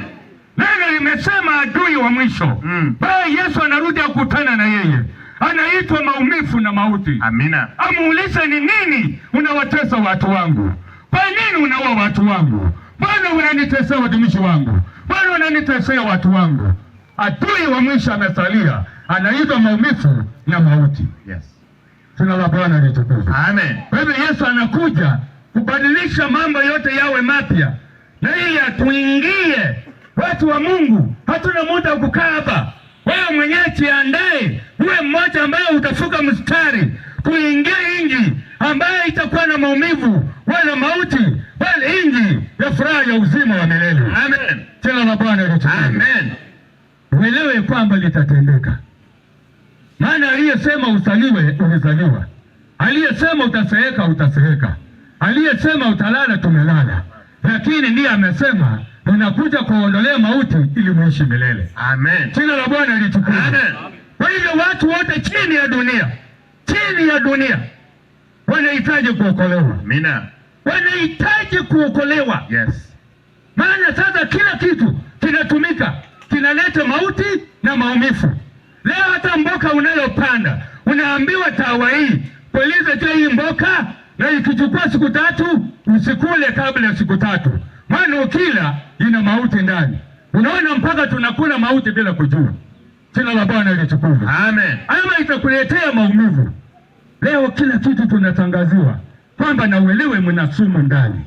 Neno limesema adui wa mwisho. Bali Yesu anarudi akutana na yeye. Anaitwa maumivu na mauti. Amina. Amuulize, ni nini unawatesa watu wangu? Kwa nini unaua watu wangu? Bwana unanitesea watumishi wangu? Bwana unanitesea watu wangu? Adui wa mwisho amesalia, anaitwa maumivu na mauti. Yes. Jina la Bwana litukuzwe. Amen. Kwa hivyo Yesu anakuja kubadilisha mambo yote yawe mapya, na ili atuingie Watu wa Mungu, hatuna muda wa kukaa hapa. Wewe mwenyewe jiandae, uwe mmoja ambaye utafuka mstari kuingia inji ambaye itakuwa na maumivu wala mauti, bali inji ya furaha ya uzima wa milele. Amen. Jina la Bwana litukuzwe. Amen. Uelewe kwamba litatendeka. Maana aliyesema usaliwe ulizaliwa. Aliyesema utaseeka utaseeka. Aliyesema utalala tumelala. Lakini ndiye amesema ninakuja kuondolea mauti ili muishi milele. Amen. Jina la Bwana litukuzwe. Amen. Kwa hivyo watu wote chini ya dunia wanahitaji kuokolewa. Amina. Wanahitaji kuokolewa. Yes. Maana sasa kila kitu kinatumika, kinaleta mauti na maumivu. Leo hata mboka unayopanda unaambiwa tawa hii polisi tu hii mboka, na ikichukua siku 3 usikule kabla ya siku 3, maana ukila ina mauti ndani. Unaona, mpaka tunakula mauti bila kujua. Jina la Bwana litukuzwe. Amen. Ama itakuletea maumivu. Leo kila kitu tunatangaziwa kwamba na uelewe mna sumu ndani.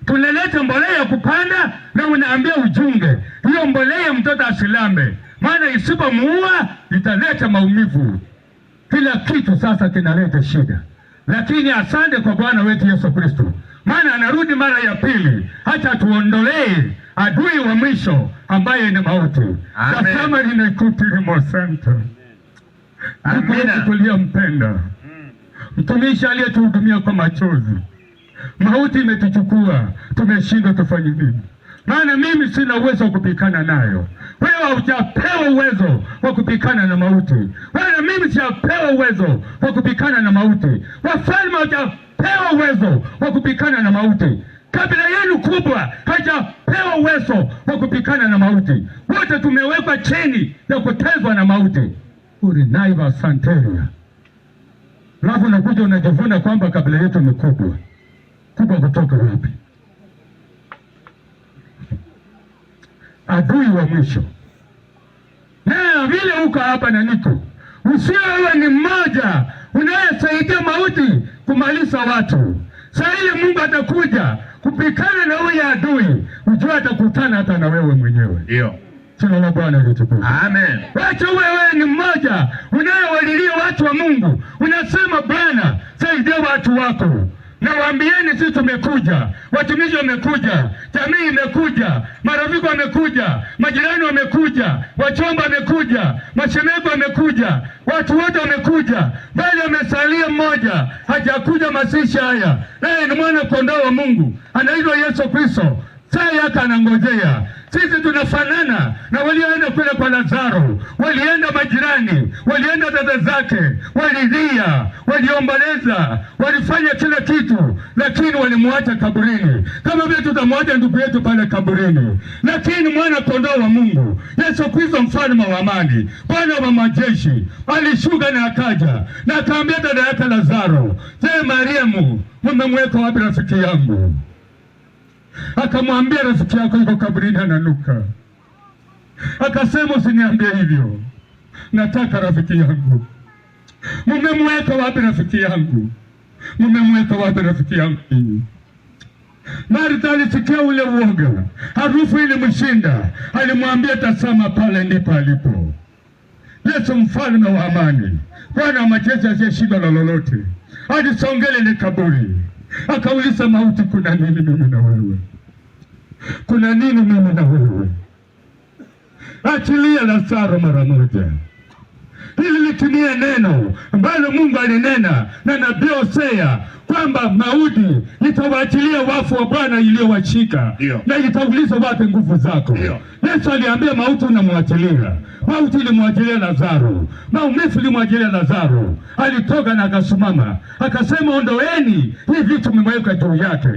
Tunaleta mbolea kupanda na unaambia ujunge hiyo mbolea mtoto asilambe, maana isipomuua italeta maumivu. Kila kitu sasa kinaleta shida, lakini asante kwa Bwana wetu Yesu Kristo, maana anarudi mara ya pili hata tuondolee adui wa mwisho ambaye ni mauti. Kama linekutilimosanto. Amina. Tuliyompenda mtumishi aliyetuhudumia kwa machozi, mauti imetuchukua, tumeshindwa tufanye nini? Maana mimi sina uwezo wa kupikana nayo. Wewe hujapewa uwezo wa kupikana na mauti. Wala mimi sijapewa uwezo wa kupikana na mauti. Wafalme hawajapewa uwezo wa kupikana na mauti. Kabila yenu kubwa hajapewa uwezo wa kupikana na mauti. Wote tumewekwa chini ya kutezwa na mauti. Urinaiva santeria. Alafu unakuja unajivuna kwamba kabila yetu ni kubwa. Kubwa kutoka wapi? Adui wa mwisho. Na vile uko hapa na niko, usiwe ni mmoja unayesaidia mauti kumaliza watu. Sasa ile Mungu atakuja kupikana na huyo adui, ujue atakutana hata na wewe mwenyewe. Ndio. Jina la Bwana litukuzwe. Amen. Wacha wewe ni mmoja unayewalilia watu wa Mungu, unasema Bwana saidia watu wako. Na waambieni sisi tumekuja, watumishi wamekuja, jamii imekuja, marafiki wamekuja, majirani wamekuja, wachomba wamekuja, mashemeji wamekuja, watu wote wamekuja, bali amesalia mmoja hajakuja mazishi haya. Naye ni mwana kondoo wa Mungu, anaitwa Yesu Kristo. Saa yake anangojea. Sisi tunafanana na walioenda kule kwa Lazaro, walienda majirani, walienda dada zake, walilia, waliomboleza, walifanya kila kitu, lakini walimwacha kaburini. Kama vile tutamwacha ndugu yetu pale kaburini. Lakini mwana kondoo wa Mungu, Yesu Kristo, mfalme wa amani, Bwana wa majeshi, alishuka na akaja na akaambia dada yake Lazaro, "Je, Mariamu, mmemweka wapi rafiki yangu?" Akamwambia, "Rafiki yako yuko kaburini ananuka." Akasema, "Usiniambie hivyo, nataka rafiki yangu." "Mmemweka wapi rafiki yangu? Mmemweka wapi rafiki yangu?" Martha alisikia ule uoga, harufu ilimshinda. Alimwambia, "Tazama, pale ndipo alipo Yesu, mfalme wa amani, Bwana wa majeshi, asiyeshindwa na lolote." Alisongele ile kaburi, akauliza mauti, "Kuna nini mimi na wewe? Kuna nini mimi na wewe? Achilia Lazaro mara moja." Hili litimie neno ambalo Mungu alinena na nabii Hosea kwamba mauti itawaachilia wafu wa Bwana iliyowashika na itauliza wape nguvu zako. Yesu aliambia mauti unamwachilia. Mauti ilimwachilia Lazaro, maumivu ilimwachilia Lazaro. Alitoka na akasimama akasema, "Ondoeni hivi vitu mmeweka juu yake."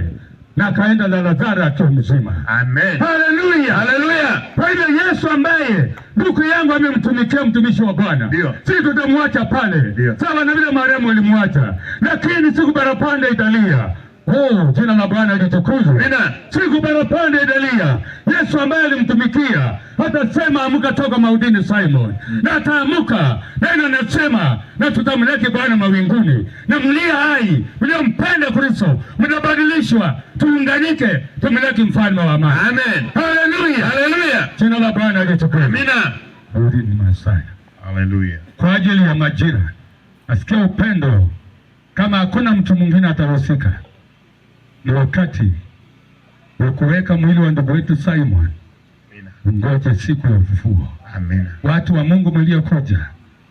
Na akaenda na Lazaro akiwa mzima. Amen. Haleluya. Haleluya. Kwa hivyo Yesu ambaye ndugu yangu amemtumikia mtumishi wa Bwana, sisi tutamwacha pale. Sawa na vile Mariamu alimwacha. Lakini siku parapanda italia, Jina la Bwana litukuzwe. Siku parapanda Elia, Yesu ambaye alimtumikia atasema amuka toka maudini Simon, na ataamuka. Neno anasema na tutamlaki Bwana mawinguni, na mlia hai mliompenda Kristo mtabadilishwa, tuunganike tumlaki mfalme wa amani. Amen. Haleluya. Haleluya. Jina la Bwana litukuzwe. Amina. Maudini Masaya. Haleluya. Kwa ajili ya majira asikia upendo kama hakuna mtu mwingine atahusika. Ni wakati wa kuweka mwili wa ndugu wetu Simon. Ngoje siku ya ufufuo. Amen. Watu wa Mungu mliokuja,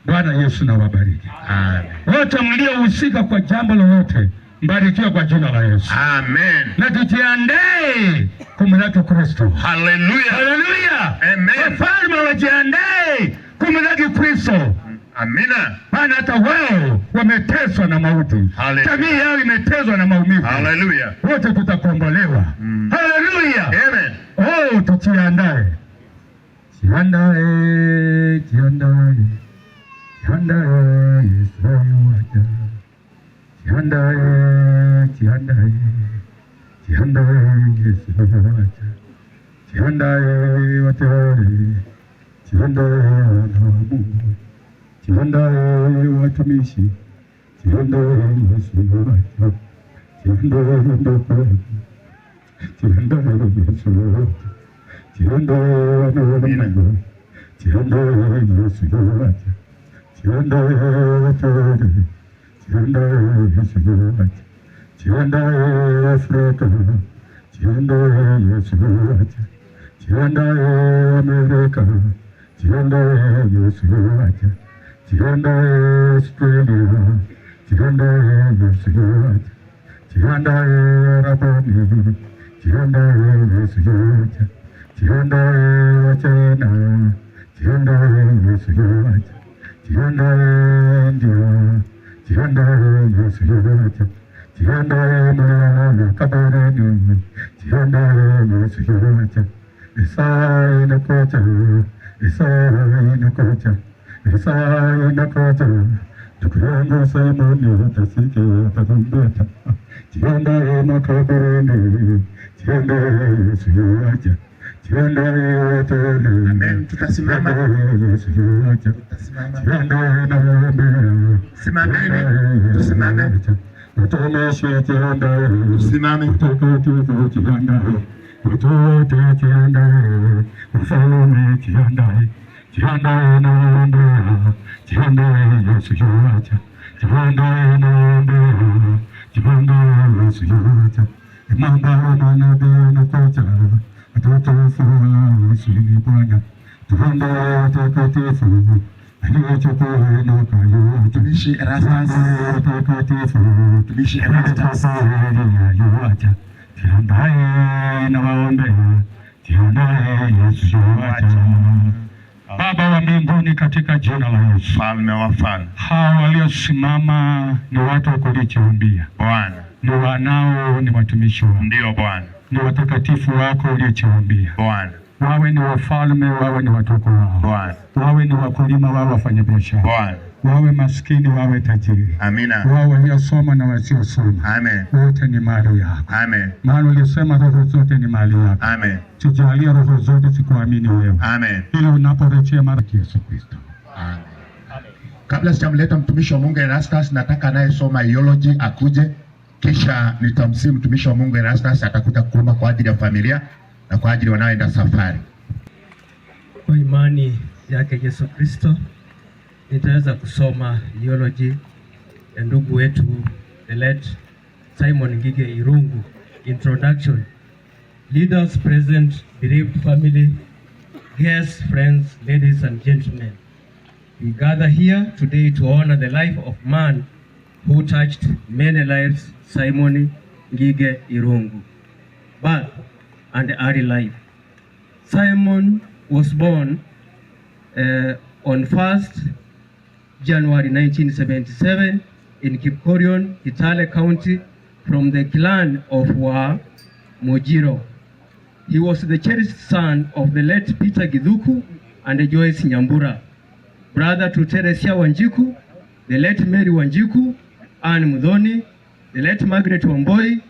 Bwana Yesu na wabariki. Amen. Wote mliohusika kwa jambo lolote, mbarikiwa kwa jina la Yesu. Amen. Na tujiandae kumlaki Kristo. Haleluya. Haleluya. Amen. Wafalme wajiandae kumlaki Kristo. Amina. Maana hata wao wameteswa na mauti. Jamii yao imeteswa na maumivu. Haleluya. Wote tutakombolewa. Haleluya. Amen. Tujiandae. Jiandae, jiandae. Jiandae, Yesu yuaja. Jiandae, jiandae. Jiandae, Yesu yuaja. Jiandae wateule. Jiandae wana wa Mungu. Jiandae watumishi. Jiandae Yesu yuaja. Jiandae ndugu. Jiandae Yesu yuaja. Jiandae wana wa Mungu. Jiandae Yesu yuaja. Jiandae wateule. Jiandae Yesu yuaja. Jiandae Afrika. Jiandae Yesu yuaja. Jiandae Amerika. Jiandae Yesu yuaja. Jiandae Australia. Jiandae Yesu yuaja. Jiandae Arabuni. Jiandae Yesu yuaja. Jiandae China. Jiandae Yesu yuaja. Jiandae India. Jiandae Yesu yuaja. Jiandae Malawi kaburini. Jiandae Yesu yuaja. Isaya inakuja. Isaya inakuja. Isaya inakuja. Ndugu yangu Simoni utasikia tarumbeta. Jiandae makaburini. Jiandae Yesu yuaja. Jiandae wateule. Amen. Tutasimama. Yesu yuaja. Tutasimama. Jiandae na waombea. Simameni. Tusimame. Utumishi jiandae. Tusimame. Utakatifu jiandae. Utote jiandae. Ufalme jiandae. Jiandae na waombea. Jiandae Yesu yuaja. Jiandae na waombea. Jiandae Yesu yuaja. Mambo ya manabii yanakuja. Watukufu wa Yesu ni Bwana. Jiandae watakatifu. Aliyochukua nyoka yote. Tumishi Erastus. Watakatifu. Tumishi Erastus. Yuaja. Jiandae na waombea. Jiandae Yesu yuaja. Baba wa mbinguni, katika jina la Yesu, Mfalme wa wafalme, hao waliosimama ni watu wa kulichoambia Bwana, ni wanao, ni watumishi wako. Ndio Bwana, ni watakatifu wako ulichoambia Bwana. Wawe ni wafalme, wawe ni watoto wao Bwana. Wawe ni wakulima, wawe wafanyabiashara Bwana. Wawe maskini, wawe tajiri. Amina. Wawe waliosoma na wasiosoma. Amen. Wote ni mali yako. Amen. Maana ulisema roho zote ni mali yako. Amen. Tujalie roho zote zikuamini wewe. Amen. Ili unaporejea mara Yesu Kristo. Amen. Kabla sijamleta mtumishi wa Mungu Erastus, nataka anayesoma theology akuje, kisha nitamsihi mtumishi wa Mungu Erastus atakuja kuomba kwa ajili ya familia na kwa ajili wanaoenda safari. Kwa imani yake Yesu Kristo nitaweza kusoma theology ya ndugu wetu the late Simon Ngige Irungu. Introduction. Leaders present, bereaved family, guests, friends, ladies and gentlemen. We gather here today to honor the life of man who touched many lives, Simon Ngige Irungu. Birth and early life. Simon was born on 1st January 1977 in Kipkorion, Kitale County, from the clan of Wa Mojiro. He was the cherished son of the late Peter Githuku and Joyce Nyambura, brother to Teresia Wanjiku, the late Mary Wanjiku, Anne Mudhoni, the late Margaret Wamboi,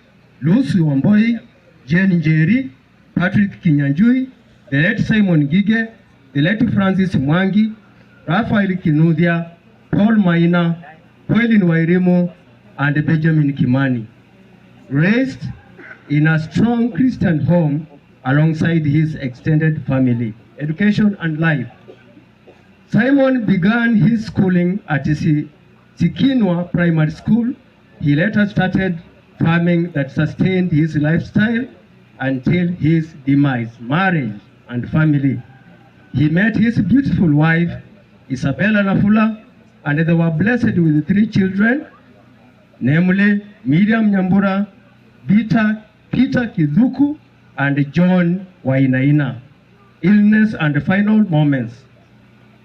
Lucy Wamboi, Jane Njeri, Patrick Kinyanjui, the late Simon Gige, the late Francis Mwangi, Raphael Kinuthia, Paul Maina, Pauline Wairimu, and Benjamin Kimani. Raised in a strong Christian home alongside his extended family, education and life. Simon began his schooling at Sikinwa Primary School. He later started farming that sustained his lifestyle until his demise, marriage and family. He met his beautiful wife, Isabella Nafula, and they were blessed with 3 children, namely Miriam Nyambura, Peter Kizuku, and John Wainaina. Illness and final moments.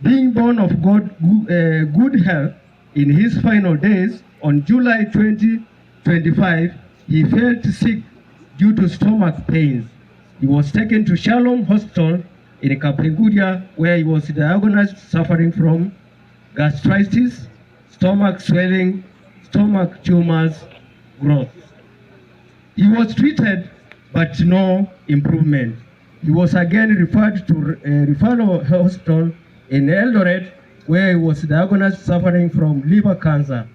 Being born of good health in his final days, on July 2025, he felt sick due to stomach pains. He was taken to Shalom Hospital in Kapenguria, where he was diagnosed suffering from gastritis, stomach swelling, stomach tumors, growth. He was treated, but no improvement. He was again referred to referral hospital in Eldoret, where he was diagnosed suffering from liver cancer.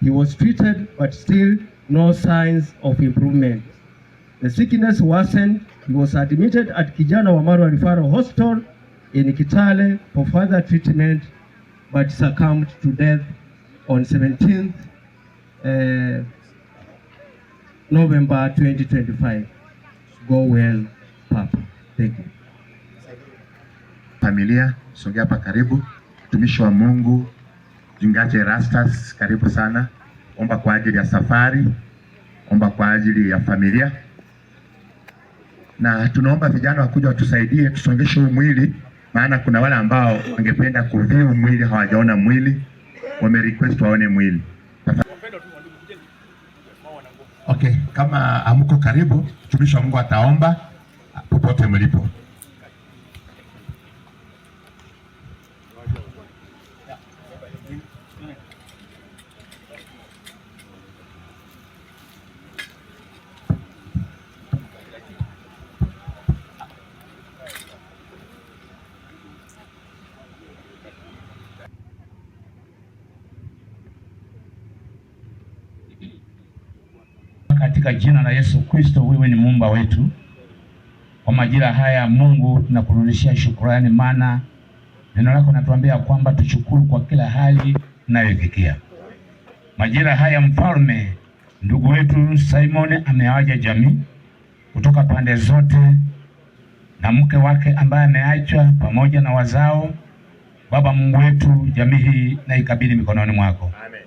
He was treated, but still no signs of improvement. The sickness worsened. He was admitted at Kijana Wamalwa Referral Hospital in Kitale for further treatment, but succumbed to death on 17th November 2025. Go well, Papa. Thank you. Familia, sogea hapa karibu. Mtumishi wa Mungu Mchungaji Erastus, karibu sana. Omba kwa ajili ya safari, omba kwa ajili ya familia. Na tunaomba vijana wakuja watusaidie tusongeshe huu mwili, maana kuna wale ambao wangependa kuview mwili hawajaona mwili, wame request waone mwili. Okay, kama amuko karibu, mtumishi wa Mungu ataomba popote mlipo. Katika jina la Yesu Kristo, wewe ni muumba wetu. Kwa majira haya Mungu, tunakurudishia shukrani, maana neno lako natuambia kwamba tushukuru kwa kila hali tunayofikia. Majira haya Mfalme, ndugu wetu Simon ameaja jamii kutoka pande zote, na mke wake ambaye ameachwa pamoja na wazao. Baba Mungu wetu, jamii hii na ikabidhi mikononi mwako. Amen.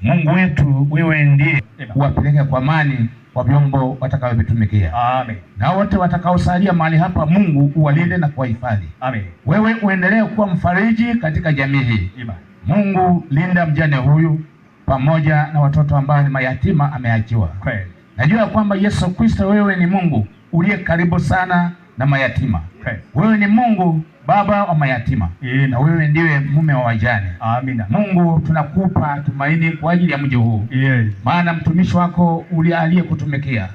Mungu wetu, wewe ndiye uwapeleke kwa amani kwa vyombo watakaovitumikia. Amen. Na wote watakaosalia mahali hapa, Mungu uwalinde na kuwahifadhi. Amen. Wewe uendelee kuwa mfariji katika jamii hii. Amen. Mungu, linda mjane huyu pamoja na watoto ambao ni mayatima ameachiwa. Kweli. Najua kwamba Yesu Kristo, wewe ni Mungu uliye karibu sana na mayatima. Kweli. Wewe ni Mungu baba wa mayatima. Na wewe ndiwe mume wa wajane. Amina. Mungu, tunakupa tumaini kwa ajili ya mji huu. Yes. Maana mtumishi wako aliyekutumikia,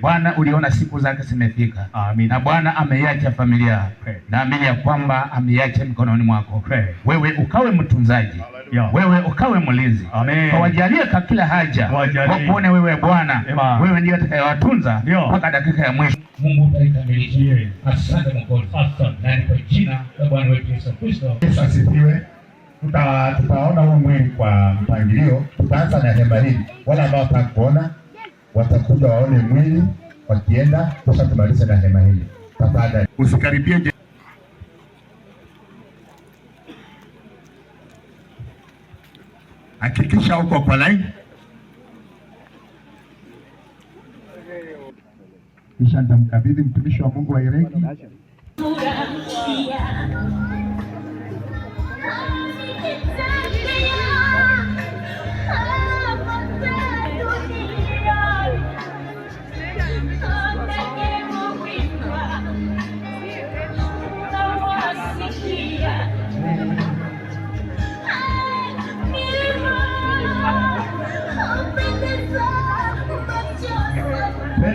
Bwana, uliona siku zake zimefika. Amina. Na Bwana ameiacha familia. Naamini ya kwamba ameiacha mikononi mwako. Wewe ukawe mtunzaji. Wewe ukawe mlinzi. Kawajalie kwa kila haja. Wakuone wewe Bwana. Wewe ndiye atakayewatunza mpaka dakika ya mwisho. Mungu utakamilishe. Asante Mwokozi. Asante. Na kwa jina la Bwana wetu Yesu Kristo. Yesu asifiwe. Tutaona huu mwili kwa mpangilio. Tutaanza na hema hili. Wale ambao watakuona watakuja waone mwili wakienda, kisha tumalize na hema hili. Tafadhali usikaribie. Hakikisha uko kwa line. Kisha nitamkabidhi mtumishi wa Mungu wa Iregi.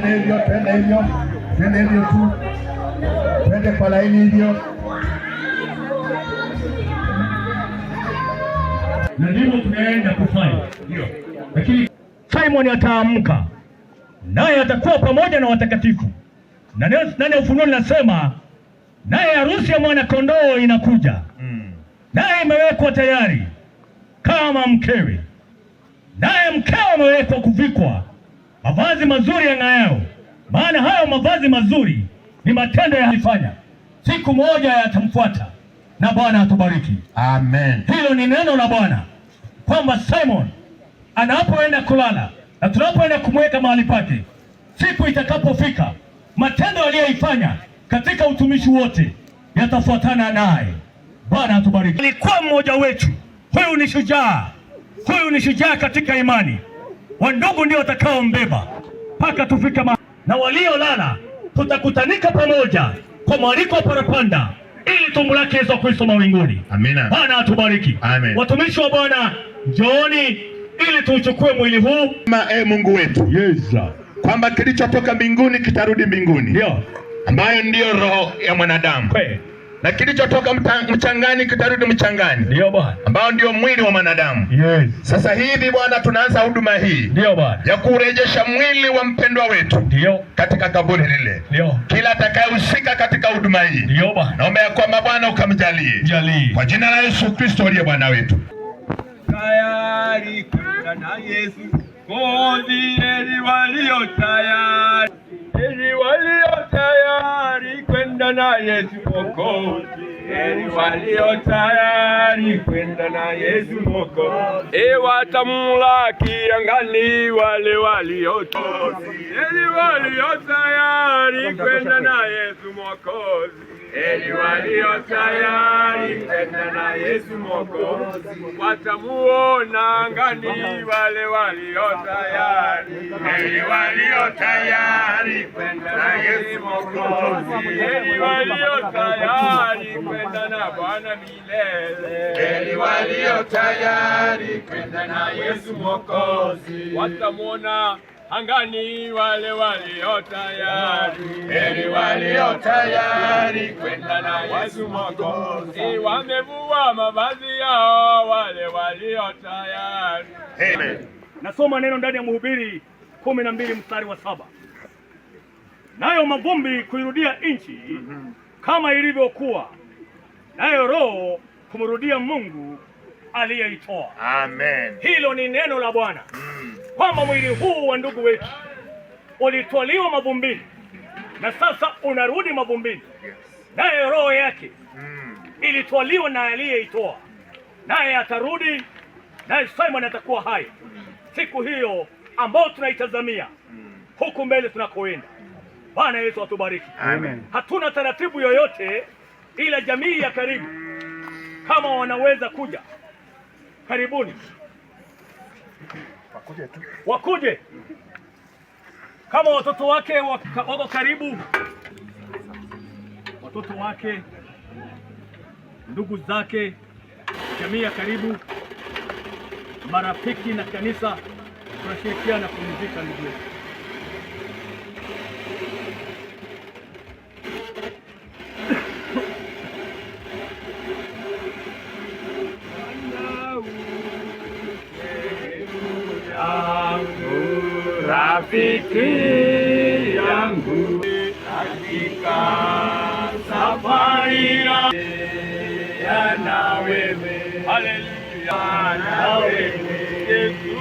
twende hivyo tu, twende kwa laini hivyo. Na ndivyo tunaenda kufanya. Ndio. Lakini Simon ataamka, naye atakuwa pamoja na watakatifu. Na nani Ufunuo linasema naye harusi ya mwana kondoo inakuja, naye imewekwa tayari kama mkewe, naye mkewe amewekwa kuvikwa mavazi mazuri yang'ayo, maana hayo mavazi mazuri ni matendo yalifanya. Siku moja yatamfuata, na Bwana atubariki. Amen. Hilo ni neno la Bwana kwamba Simon anapoenda kulala na tunapoenda kumweka mahali pake, siku itakapofika, matendo aliyoifanya katika utumishi wote yatafuatana naye. Bwana atubariki. Alikuwa mmoja wetu. Huyu ni shujaa, huyu ni shujaa katika imani. Wandugu ndio watakaombeba mpaka tufika na waliolala tutakutanika pamoja kwa mwaliko wa parapanda ili tumlaki Yesu Kristo mawinguni. Amina. Bwana atubariki. Amen. Watumishi wa Bwana, njooni ili tuuchukue mwili huu. Mungu wetu, yes, kwamba kilichotoka mbinguni kitarudi mbinguni, ndio ambayo ndiyo roho ya mwanadamu, na kilichotoka mchangani kitarudi mchangani, ndio Bwana, ambao ndio mwili wa mwanadamu. Yes. Sasa hivi Bwana, tunaanza huduma hii, ndio Bwana, ya kurejesha mwili wa mpendwa wetu, ndio katika kaburi lile, ndio kila atakayehusika katika huduma hii, ndio Bwana, naomba ya kwamba Bwana ukamjalie, kwa jina la Yesu Kristo aliye Bwana wetu. Tayari kwenda na Yesu, heri walio tayari, heri walio tayari kwenda na Yesu Mwokozi, heri walio tayari kwenda na Yesu Mwokozi, watamlaki angani wale walio tayari, heri walio tayari kwenda na Yesu Mwokozi, heri walio tayari kwenda na Yesu Mwokozi, watamuona angani wale walio tayari, heri walio tayari kwenda na Yesu Mwokozi, heri walio tayari kwenda na Bwana milele, heri walio tayari kwenda na Yesu Mwokozi, watamuona angani wale walio tayari, heri walio tayari kwenda na Yesu Mwokozi, wamevua mavazi yao wale walio tayari. Amen. Nasoma neno ndani ya Mhubiri 12 mstari wa 7. Nayo mavumbi kuirudia nchi kama ilivyokuwa, nayo roho kumrudia Mungu aliyeitoa. Amen. Hilo ni neno la Bwana kwamba mwili huu wa ndugu wetu ulitwaliwa mavumbini na sasa unarudi mavumbini, naye roho yake ilitwaliwa na aliyeitoa, naye atarudi, naye Simon atakuwa hai siku hiyo ambao tunaitazamia huku mbele tunakoenda. Bwana Yesu atubariki. Amen. Hatuna taratibu yoyote ila jamii ya karibu, kama wanaweza kuja, karibuni wakuje. Kama watoto wake wako karibu, watoto wake, ndugu zake, jamii ya karibu, marafiki na kanisa, tunashirikiana kumzika ndugu yetu. Rafiki yangu katika safari ya na wewe, haleluya, na wewe Yesu,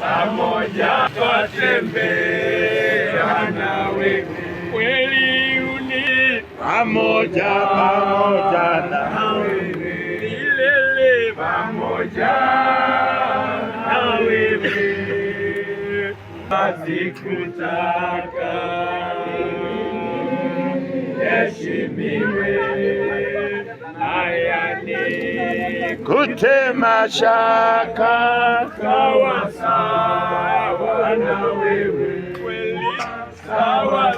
pamoja twatembea na wewe, kweli uni pamoja na wewe, milele pamoja na wewe. Sikutaka heshimiwe, haya ni kutema shaka, sawa sawa na wewe, kweli sawa.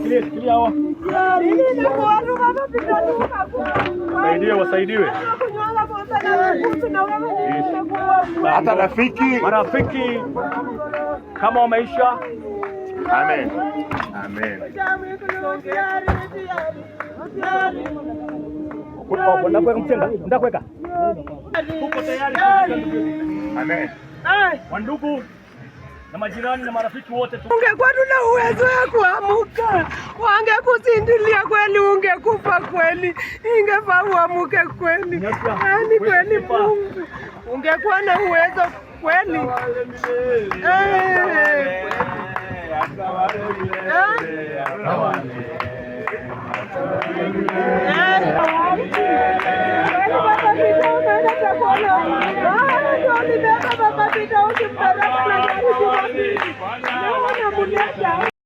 Shikilia hawa. Wasaidiwe. Hata marafiki kama wameisha. Amen. Amen. Ndakweka. Tuko tayari. Amen. Wandugu na majirani na marafiki wote ungekuwa tuna uwezo ya kuamuka, wangekusindilia kweli, ungekufa kweli, ingefaa uamuke kweli. Yaani kweli Mungu, ungekuwa na uwezo kweli.